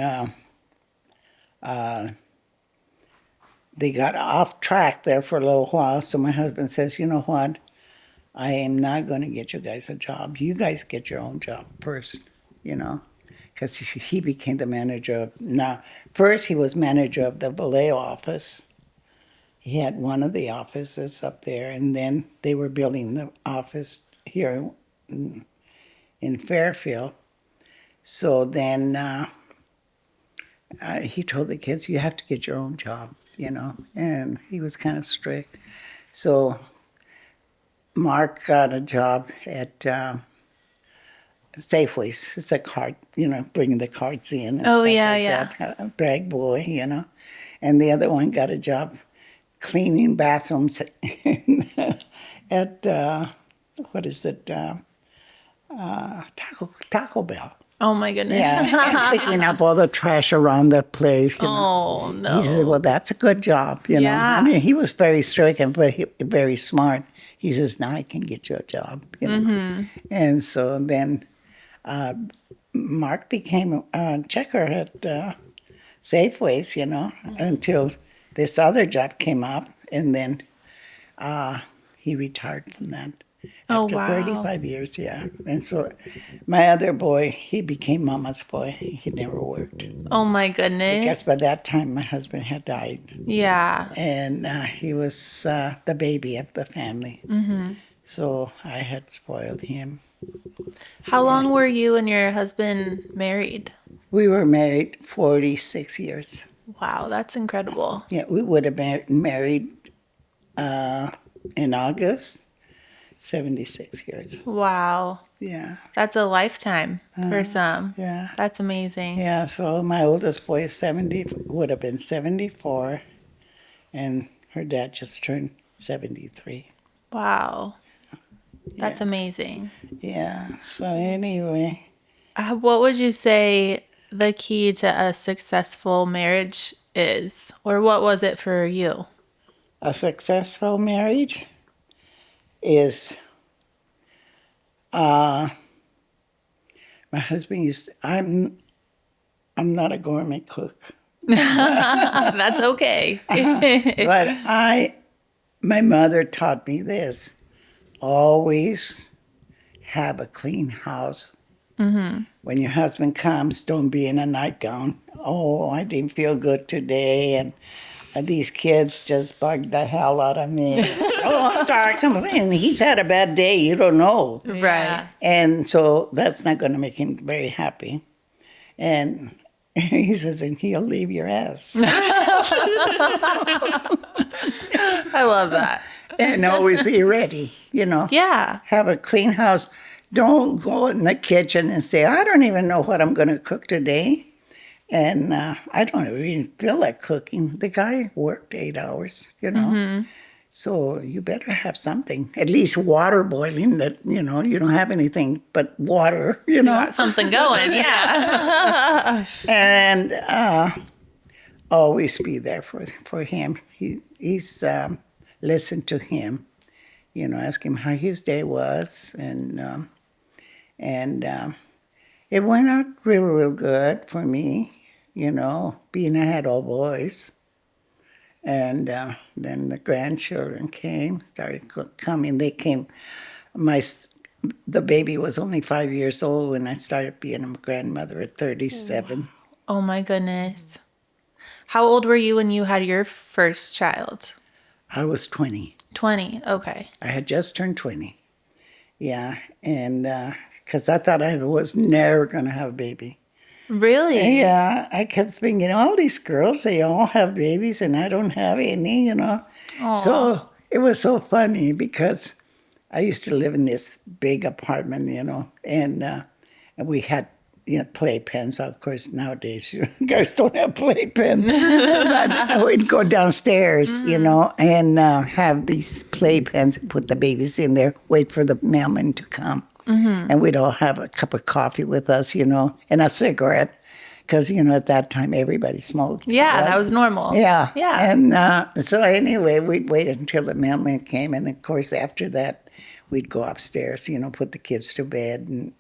[SPEAKER 2] they got off track there for a little while. So my husband says, you know what? I am not going to get you guys a job. You guys get your own job first, Because he became the manager of... Now, first he was manager of the Vallejo office. He had one of the offices up there, and then they were building the office here in Fairfield. So then he told the kids, you have to get your own job, and he was kind of strict. So Mark got a job at Safeways. It's a cart, bringing the carts in and stuff like that. A bag boy, And the other one got a job cleaning bathrooms at what is it? Taco Bell.
[SPEAKER 3] Oh, my goodness.
[SPEAKER 2] Yeah, and picking up all the trash around the place.
[SPEAKER 3] Oh, no.
[SPEAKER 2] He says, well, that's a good job,
[SPEAKER 3] Yeah.
[SPEAKER 2] I mean, he was very strict, but very smart. He says, now I can get you a job, And so then Mark became a checker at Safeways, until this other job came up, and then he retired from that. After 35 years, yeah. And so my other boy, he became mama's boy. He never worked.
[SPEAKER 3] Oh, my goodness.
[SPEAKER 2] Because by that time, my husband had died.
[SPEAKER 3] Yeah.
[SPEAKER 2] And he was the baby of the family. So I had spoiled him.
[SPEAKER 3] How long were you and your husband married?
[SPEAKER 2] We were married 46 years.
[SPEAKER 3] Wow, that's incredible.
[SPEAKER 2] Yeah, we would have been married in August, 76 years.
[SPEAKER 3] Wow.
[SPEAKER 2] Yeah.
[SPEAKER 3] That's a lifetime for some.
[SPEAKER 2] Yeah.
[SPEAKER 3] That's amazing.
[SPEAKER 2] Yeah, so my oldest boy is would have been 74, and her dad just turned 73.
[SPEAKER 3] Wow. That's amazing.
[SPEAKER 2] Yeah, so anyway.
[SPEAKER 3] What would you say the key to a successful marriage is? Or what was it for you?
[SPEAKER 2] A successful marriage is, my husband I'm not a gourmet cook.
[SPEAKER 3] That's okay.
[SPEAKER 2] But my mother taught me this. Always have a clean house. When your husband comes, don't be in a nightgown. Oh, I didn't feel good today, and these kids just bugged the hell out of me. Oh, I'll start complaining. He's had a bad day. You don't know.
[SPEAKER 3] Right.
[SPEAKER 2] And so that's not going to make him very happy. And And he says, and he'll leave your ass.
[SPEAKER 3] I love that.
[SPEAKER 2] And always be ready,
[SPEAKER 3] Yeah.
[SPEAKER 2] Have a clean house. Don't go in the kitchen and say, I don't even know what I'm going to cook today. And I don't even feel like cooking. The guy worked 8 hours, So you better have something, at least water boiling that, you don't have anything but water,
[SPEAKER 3] Got something going. Yeah.
[SPEAKER 2] And always be there for him. He's listen to him, ask him how his day was. And it went out real good for me, being I had all boys. And then the grandchildren started coming. They came. The baby was only 5 years old when I started being a grandmother at 37.
[SPEAKER 3] Oh my goodness. How old were you when you had your first child?
[SPEAKER 2] I was 20.
[SPEAKER 3] 20. Okay.
[SPEAKER 2] I had just turned 20. Yeah, and because I thought I was never going to have a baby.
[SPEAKER 3] Really?
[SPEAKER 2] Yeah, I kept thinking, all these girls, they all have babies, and I don't have any,
[SPEAKER 3] Aw.
[SPEAKER 2] So it was so funny because I used to live in this big apartment, and we had, playpens. Of course, nowadays you guys don't have playpens. But we'd go downstairs, and have these playpens and put the babies in there, wait for the mailman to come. And we'd all have a cup of coffee with us, and a cigarette. Because, at that time, everybody smoked.
[SPEAKER 3] Yeah,
[SPEAKER 2] right?
[SPEAKER 3] that was normal.
[SPEAKER 2] Yeah.
[SPEAKER 3] Yeah.
[SPEAKER 2] And so anyway, we'd wait until the mailman came. And, of course, after that, we'd go upstairs, put the kids to bed and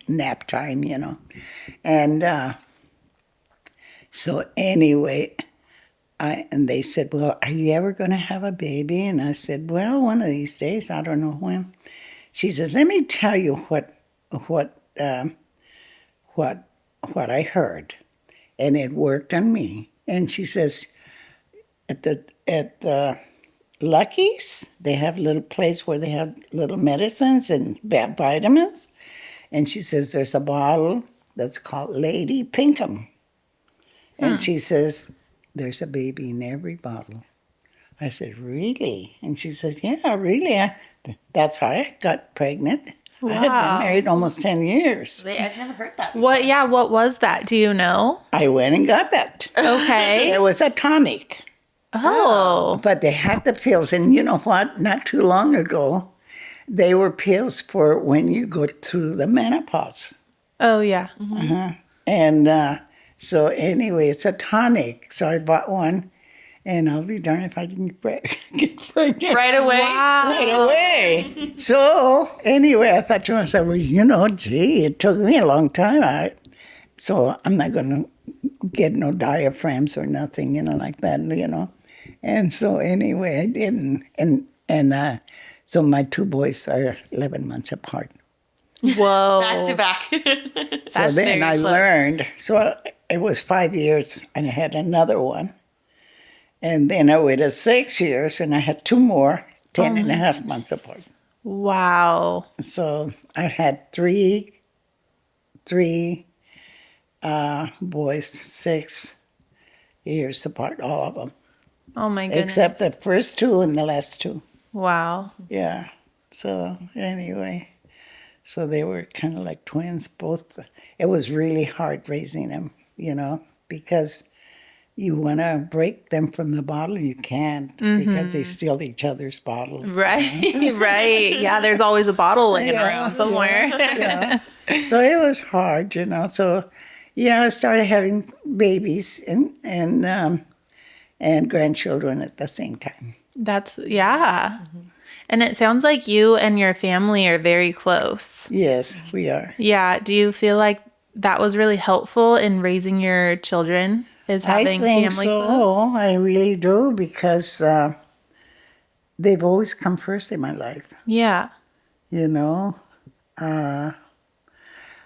[SPEAKER 2] nap time, And so anyway, and they said, well, are you ever going to have a baby? And I said, well, one of these days. I don't know when. She says, let me tell you what I heard, and it worked on me. And she says, at the Lucky's, they have a little place where they have little medicines and vitamins. And she says, there's a bottle that's called Lady Pinkham. And she says, there's a baby in every bottle. I said, really? And she says, yeah, really. That's how I got pregnant.
[SPEAKER 3] Wow.
[SPEAKER 2] I had been married almost 10 years.
[SPEAKER 1] I've never heard that.
[SPEAKER 3] What was that? Do you know?
[SPEAKER 2] I went and got that.
[SPEAKER 3] Okay.
[SPEAKER 2] It was a tonic.
[SPEAKER 3] Oh.
[SPEAKER 2] But they had the pills. And you know what? Not too long ago, they were pills for when you go through the menopause.
[SPEAKER 3] Oh, yeah.
[SPEAKER 2] And so anyway, it's a tonic. So I bought one. And I'll be darned if I didn't get pregnant.
[SPEAKER 1] Right away.
[SPEAKER 2] Right away. So anyway, I thought to myself, well, gee, it took me a long time. So I'm not going to get no diaphragms or nothing, like that, And so anyway, I didn't. And so my two boys are 11 months apart.
[SPEAKER 3] Whoa.
[SPEAKER 1] Back to back.
[SPEAKER 2] So
[SPEAKER 3] That's
[SPEAKER 2] then
[SPEAKER 3] very
[SPEAKER 2] I
[SPEAKER 3] close.
[SPEAKER 2] learned. So it was 5 years, and I had another one. And then I waited 6 years, and I had two more, 10 and a half months apart.
[SPEAKER 3] Wow.
[SPEAKER 2] So I had three boys, 6 years apart, all of them.
[SPEAKER 3] Oh, my goodness.
[SPEAKER 2] Except the first two and the last two.
[SPEAKER 3] Wow.
[SPEAKER 2] Yeah. So anyway, so they were kind of like twins, both. It was really hard raising them, because you want to break them from the bottle, you can't, because they steal each other's bottles.
[SPEAKER 3] Right. Right. Yeah, there's always a bottle laying
[SPEAKER 2] Yeah,
[SPEAKER 3] around somewhere.
[SPEAKER 2] Yeah. So it was hard, So, I started having babies and grandchildren at the same time.
[SPEAKER 3] Yeah. And it sounds like you and your family are very close.
[SPEAKER 2] Yes, we are.
[SPEAKER 3] Yeah. Do you feel like that was really helpful in raising your children? Is having
[SPEAKER 2] I think
[SPEAKER 3] family
[SPEAKER 2] so.
[SPEAKER 3] close?
[SPEAKER 2] I really do, because they've always come first in my life.
[SPEAKER 3] Yeah.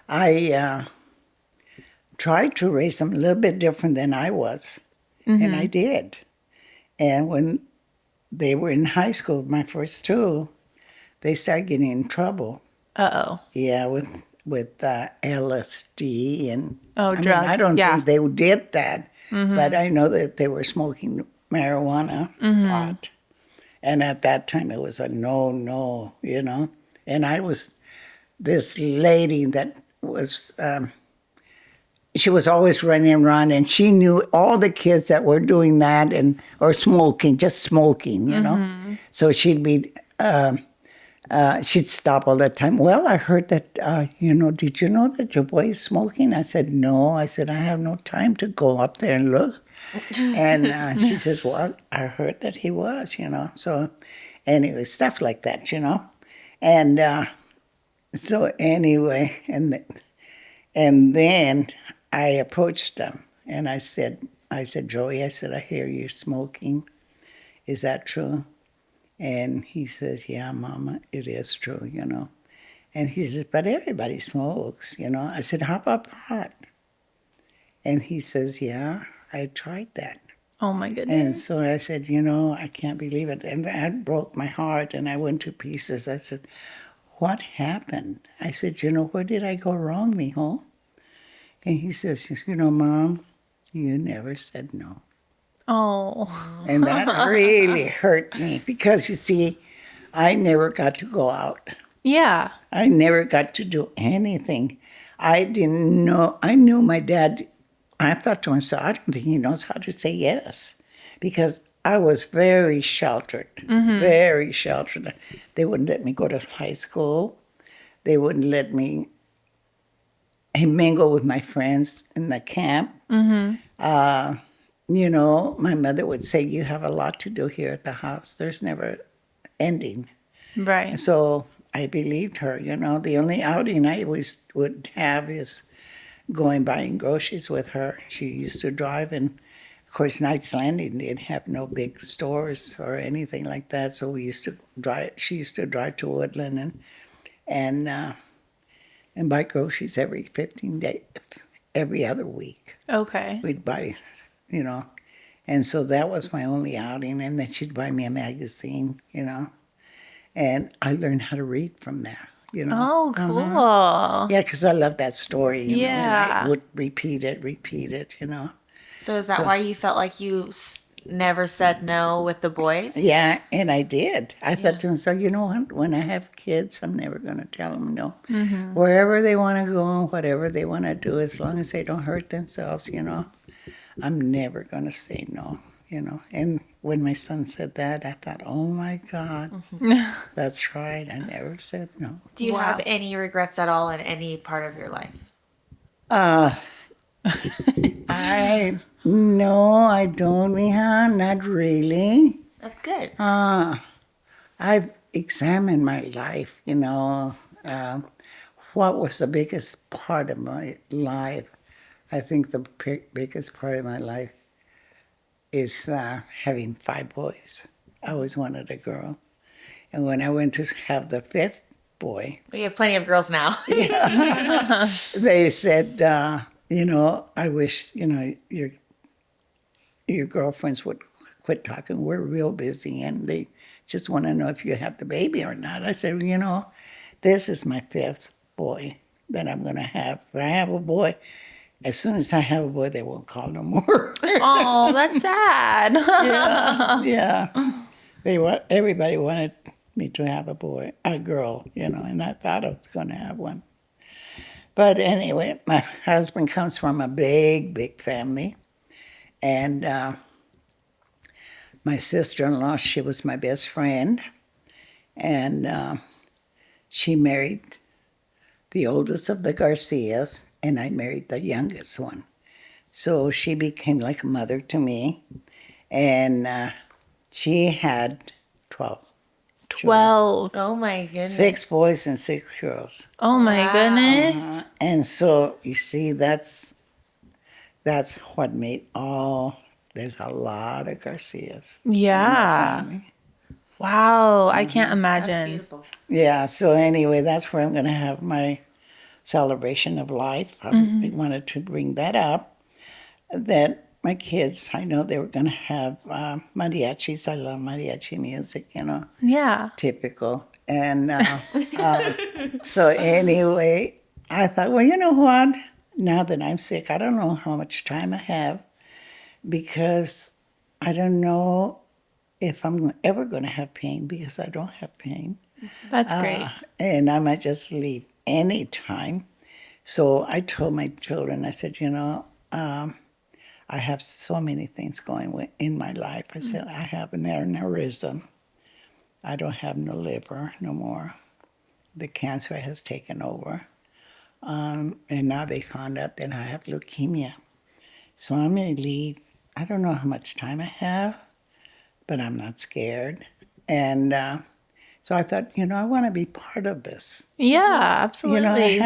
[SPEAKER 2] I tried to raise them a little bit different than I was, and I did. And when they were in high school, my first two, they started getting in trouble.
[SPEAKER 3] Uh-oh.
[SPEAKER 2] Yeah, with LSD and
[SPEAKER 3] drugs.
[SPEAKER 2] I don't
[SPEAKER 3] Yeah.
[SPEAKER 2] think they did that, but I know that they were smoking marijuana, pot, and at that time it was a no, And I was this lady that was. She was always running around, and she knew all the kids that were doing that or smoking, just smoking. So she'd be. She'd stop all the time. Well, I heard that, did you know that your boy is smoking? I said, no. I said, I have no time to go up there and look. And she says, well, I heard that he was. So anyway, stuff like that. And so anyway, and then I approached him and I said, Joey, I said, I hear you smoking. Is that true? And he says, yeah, Mama, it is true. And he says, but everybody smokes. I said, how about pot? And he says, yeah, I tried that.
[SPEAKER 3] Oh, my
[SPEAKER 2] And
[SPEAKER 3] goodness.
[SPEAKER 2] so I said, I can't believe it. And that broke my heart, and I went to pieces. I said, what happened? I said, where did I go wrong, mijo? And he says, Mom, you never said no.
[SPEAKER 3] Oh.
[SPEAKER 2] And that really hurt me because, you see, I never got to go out.
[SPEAKER 3] Yeah.
[SPEAKER 2] I never got to do anything. I didn't know. I knew my dad. I thought to myself, I don't think he knows how to say yes because I was very sheltered, very sheltered. They wouldn't let me go to high school. They wouldn't let me mingle with my friends in the camp. My mother would say, you have a lot to do here at the house. There's never ending.
[SPEAKER 3] Right.
[SPEAKER 2] So I believed her. The only outing I would have is going buying groceries with her. She used to drive, and of course, Knights Landing didn't have no big stores or anything like that. So we used to drive. She used to drive to Woodland and buy groceries every 15 days, every other week.
[SPEAKER 3] Okay.
[SPEAKER 2] We'd buy, and so that was my only outing. And then she'd buy me a magazine, and I learned how to read from that.
[SPEAKER 3] Oh, cool.
[SPEAKER 2] Yeah, because I love that story. And
[SPEAKER 3] Yeah.
[SPEAKER 2] I would repeat it.
[SPEAKER 1] So is that why you felt like you never said no with the boys?
[SPEAKER 2] Yeah, and I did. I thought to myself, you know what? When I have kids, I'm never going to tell them no. Wherever they want to go, whatever they want to do, as long as they don't hurt themselves, I'm never going to say no. And when my son said that, I thought, oh my God, that's right. I never said no.
[SPEAKER 1] Do you have any regrets at all in any part of your life?
[SPEAKER 2] No, I don't, Mija, not really.
[SPEAKER 1] That's good.
[SPEAKER 2] I've examined my life, what was the biggest part of my life? I think the biggest part of my life is having 5 boys. I always wanted a girl. And when I went to have the 5th boy,
[SPEAKER 1] We have plenty of girls now.
[SPEAKER 2] they said, I wish, your girlfriends would quit talking. We're real busy, and they just want to know if you have the baby or not. I said, this is my 5th boy that I'm going to have. If I have a boy, as soon as I have a boy, they won't call no more.
[SPEAKER 3] Oh, that's sad.
[SPEAKER 2] Yeah. Everybody wanted me to have a girl, and I thought I was going to have one. But anyway, my husband comes from a big, big family. And my sister-in-law, she was my best friend. And she married the oldest of the Garcias, and I married the youngest one. So she became like a mother to me. And she had 12.
[SPEAKER 3] 12.
[SPEAKER 1] Oh my goodness.
[SPEAKER 2] 6 boys and 6 girls.
[SPEAKER 3] Oh, my goodness.
[SPEAKER 2] And so, you see, that's what made there's a lot of Garcias.
[SPEAKER 3] Yeah. Wow. I can't
[SPEAKER 1] That's
[SPEAKER 3] imagine.
[SPEAKER 1] beautiful.
[SPEAKER 2] Yeah, so anyway, that's where I'm going to have my celebration of life. I wanted to bring that up, that my kids, I know they were going to have mariachis. I love mariachi music,
[SPEAKER 3] Yeah.
[SPEAKER 2] typical. And so anyway, I thought, well, you know what? Now that I'm sick, I don't know how much time I have because I don't know if I'm ever going to have pain because I don't have pain.
[SPEAKER 3] That's great.
[SPEAKER 2] And I might just leave any time. So I told my children, I said, I have so many things going in my life. I said, I have an aneurysm. I don't have no liver no more. The cancer has taken over. And now they found out that I have leukemia. So I'm going to leave. I don't know how much time I have, but I'm not scared. And so I thought, I want to be part of this.
[SPEAKER 3] Yeah, absolutely.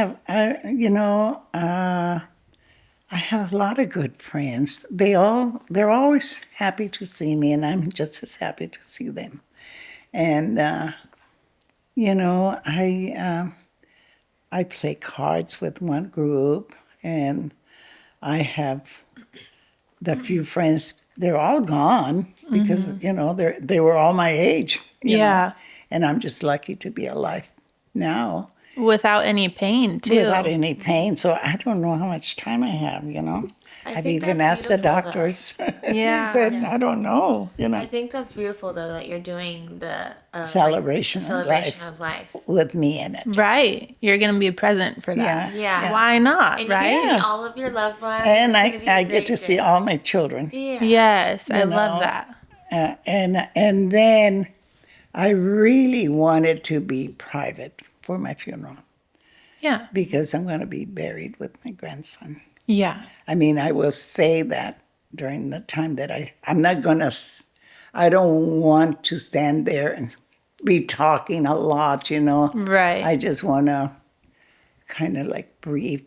[SPEAKER 2] I have a lot of good friends. They're always happy to see me, and I'm just as happy to see them. And I play cards with one group, and I have the few friends. They're all gone because they were all my age. you
[SPEAKER 3] Yeah.
[SPEAKER 2] know, and I'm just lucky to be alive now.
[SPEAKER 3] Without any pain, too.
[SPEAKER 2] Without any pain. So I don't know how much time I have, I've
[SPEAKER 1] think
[SPEAKER 2] even
[SPEAKER 1] that's
[SPEAKER 2] asked the
[SPEAKER 1] beautiful, though.
[SPEAKER 2] doctors.
[SPEAKER 3] Yeah.
[SPEAKER 2] He said, I don't know,
[SPEAKER 1] I think that's beautiful though that you're doing the
[SPEAKER 2] Celebration of
[SPEAKER 1] celebration
[SPEAKER 2] life.
[SPEAKER 1] of life.
[SPEAKER 2] with me in it.
[SPEAKER 3] Right. You're going to be present for that.
[SPEAKER 1] Yeah.
[SPEAKER 3] Why not,
[SPEAKER 1] And
[SPEAKER 3] right?
[SPEAKER 1] you get to see all of your loved ones.
[SPEAKER 2] And
[SPEAKER 1] It's gonna be a
[SPEAKER 2] I get
[SPEAKER 1] great
[SPEAKER 2] to see
[SPEAKER 1] day.
[SPEAKER 2] all my children.
[SPEAKER 1] Yeah.
[SPEAKER 3] Yes, I
[SPEAKER 2] You
[SPEAKER 3] love
[SPEAKER 2] know.
[SPEAKER 3] that.
[SPEAKER 2] And then I really wanted to be private for my funeral
[SPEAKER 3] Yeah.
[SPEAKER 2] because I'm going to be buried with my grandson.
[SPEAKER 3] Yeah.
[SPEAKER 2] I mean, I will say that during the time that I'm not going to, I don't want to stand there and be talking a lot,
[SPEAKER 3] Right.
[SPEAKER 2] I just want to kind of like brief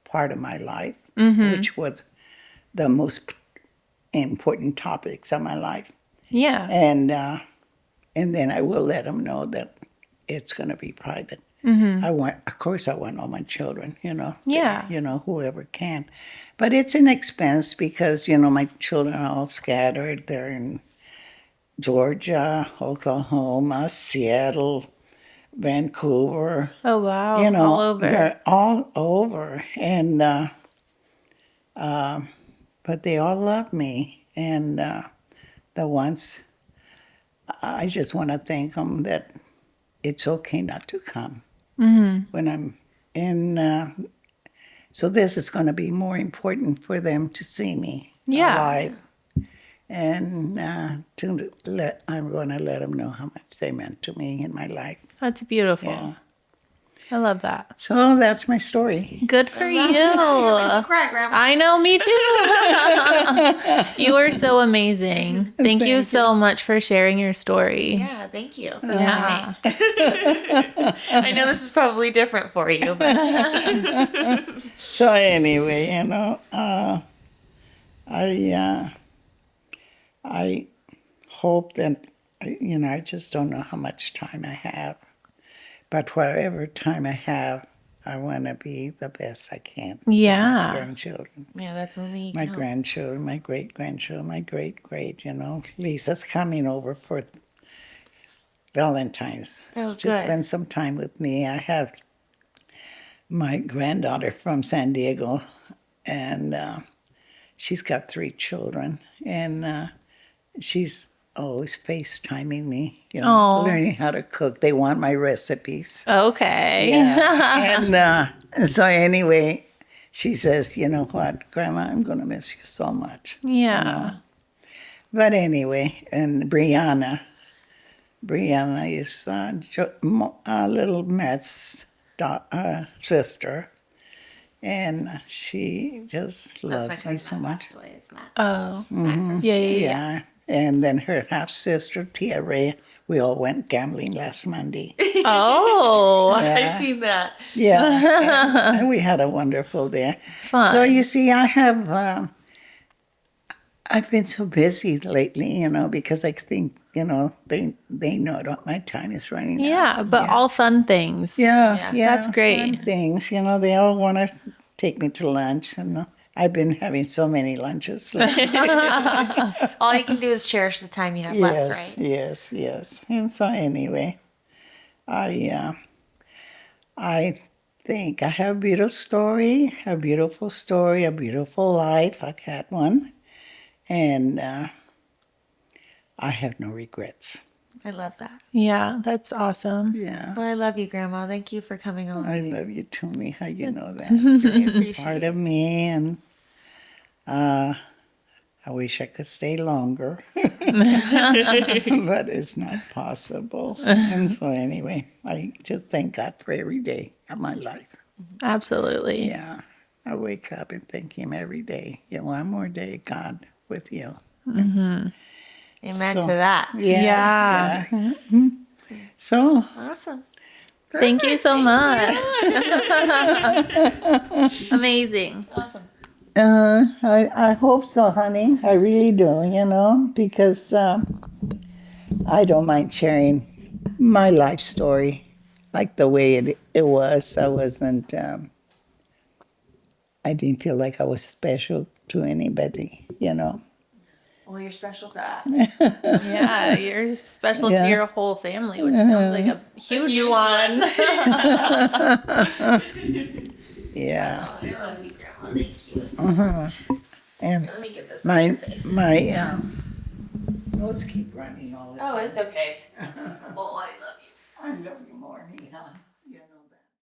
[SPEAKER 2] part of my life, which was the most important topics of my life.
[SPEAKER 3] Yeah.
[SPEAKER 2] And then I will let them know that it's going to be private. Of course, I want all my children,
[SPEAKER 3] Yeah.
[SPEAKER 2] whoever can. But it's an expense because, my children are all scattered. They're in Georgia, Oklahoma, Seattle, Vancouver.
[SPEAKER 3] Oh, wow. All over.
[SPEAKER 2] They're all over. And, but they all love me. And the ones, I just want to thank them that it's okay not to come when I'm in. So this is going to be more important for them to see me alive. And I'm going to let them know how much they meant to me in my life.
[SPEAKER 3] That's beautiful.
[SPEAKER 2] Yeah.
[SPEAKER 3] I love that.
[SPEAKER 2] So that's my story.
[SPEAKER 3] Good for you.
[SPEAKER 1] Cry, Grandma.
[SPEAKER 3] I know, me too. You are so amazing. Thank you so much for sharing your story.
[SPEAKER 1] Yeah, thank you for
[SPEAKER 3] Yeah.
[SPEAKER 1] coming. I know this is probably different for you, but
[SPEAKER 2] So anyway, I hope that, I just don't know how much time I have. But whatever time I have, I want to be the best I can. for
[SPEAKER 3] Yeah.
[SPEAKER 2] My grandchildren,
[SPEAKER 1] yeah, that's only
[SPEAKER 2] my grandchildren, my great-grandchildren, my great-great, Lisa's coming over for Valentine's.
[SPEAKER 1] Oh,
[SPEAKER 2] to
[SPEAKER 1] good.
[SPEAKER 2] spend some time with me. I have my granddaughter from San Diego, and she's got 3 children, and she's always FaceTiming me,
[SPEAKER 3] Aw.
[SPEAKER 2] learning how to cook. They want my recipes.
[SPEAKER 3] Okay.
[SPEAKER 2] Yeah. And so anyway, she says, you know what, Grandma, I'm going to miss you so much.
[SPEAKER 3] Yeah.
[SPEAKER 2] But anyway, and Brianna is little Matt's sister, and she just loves me so much.
[SPEAKER 3] Oh.
[SPEAKER 2] Mm-hmm.
[SPEAKER 3] Yeah.
[SPEAKER 2] Yeah. And then her half sister, Tia Ray, we all went gambling last Monday.
[SPEAKER 3] Oh.
[SPEAKER 2] Yeah.
[SPEAKER 1] I seen that.
[SPEAKER 2] Yeah. And we had a wonderful day.
[SPEAKER 3] Fun.
[SPEAKER 2] So you see, I've been so busy lately, because I think, they know my time is running out.
[SPEAKER 3] Yeah, but all fun things.
[SPEAKER 2] Yeah.
[SPEAKER 3] That's great.
[SPEAKER 2] Fun things, they all want to take me to lunch, and I've been having so many lunches lately.
[SPEAKER 1] All you can do is cherish the time you have left, right?
[SPEAKER 2] Yes. And so anyway, I think. I have a beautiful story, a beautiful life. I had one. And I have no regrets.
[SPEAKER 1] I love that.
[SPEAKER 3] Yeah, that's awesome.
[SPEAKER 2] Yeah.
[SPEAKER 1] Well, I love you, Grandma. Thank you for coming on.
[SPEAKER 2] I love you too, Mija. You know that.
[SPEAKER 1] I appreciate
[SPEAKER 2] Part of
[SPEAKER 1] it.
[SPEAKER 2] me, and I wish I could stay longer, but it's not possible. And so anyway, I just thank God for every day of my life.
[SPEAKER 3] Absolutely.
[SPEAKER 2] Yeah, I wake up and thank Him every day. Yeah, one more day, God, with you.
[SPEAKER 1] Amen
[SPEAKER 2] So-
[SPEAKER 1] to that.
[SPEAKER 3] Yeah.
[SPEAKER 2] yeah. So
[SPEAKER 1] Awesome.
[SPEAKER 3] Thank you so much. Amazing.
[SPEAKER 2] I hope so, honey. I really do, because I don't mind sharing my life story, like the way it was. I didn't feel like I was special to anybody.
[SPEAKER 1] Well, you're special to us.
[SPEAKER 3] Yeah, you're special to your whole family, which sounds like a huge one.
[SPEAKER 2] Yeah.
[SPEAKER 1] I love you, Grandma. Thank you so much.
[SPEAKER 2] And
[SPEAKER 1] Let me get this
[SPEAKER 2] my
[SPEAKER 1] on your face.
[SPEAKER 2] nose keep running all the time.
[SPEAKER 1] Oh, it's okay. Oh, I love you.
[SPEAKER 2] I love you more, Mija.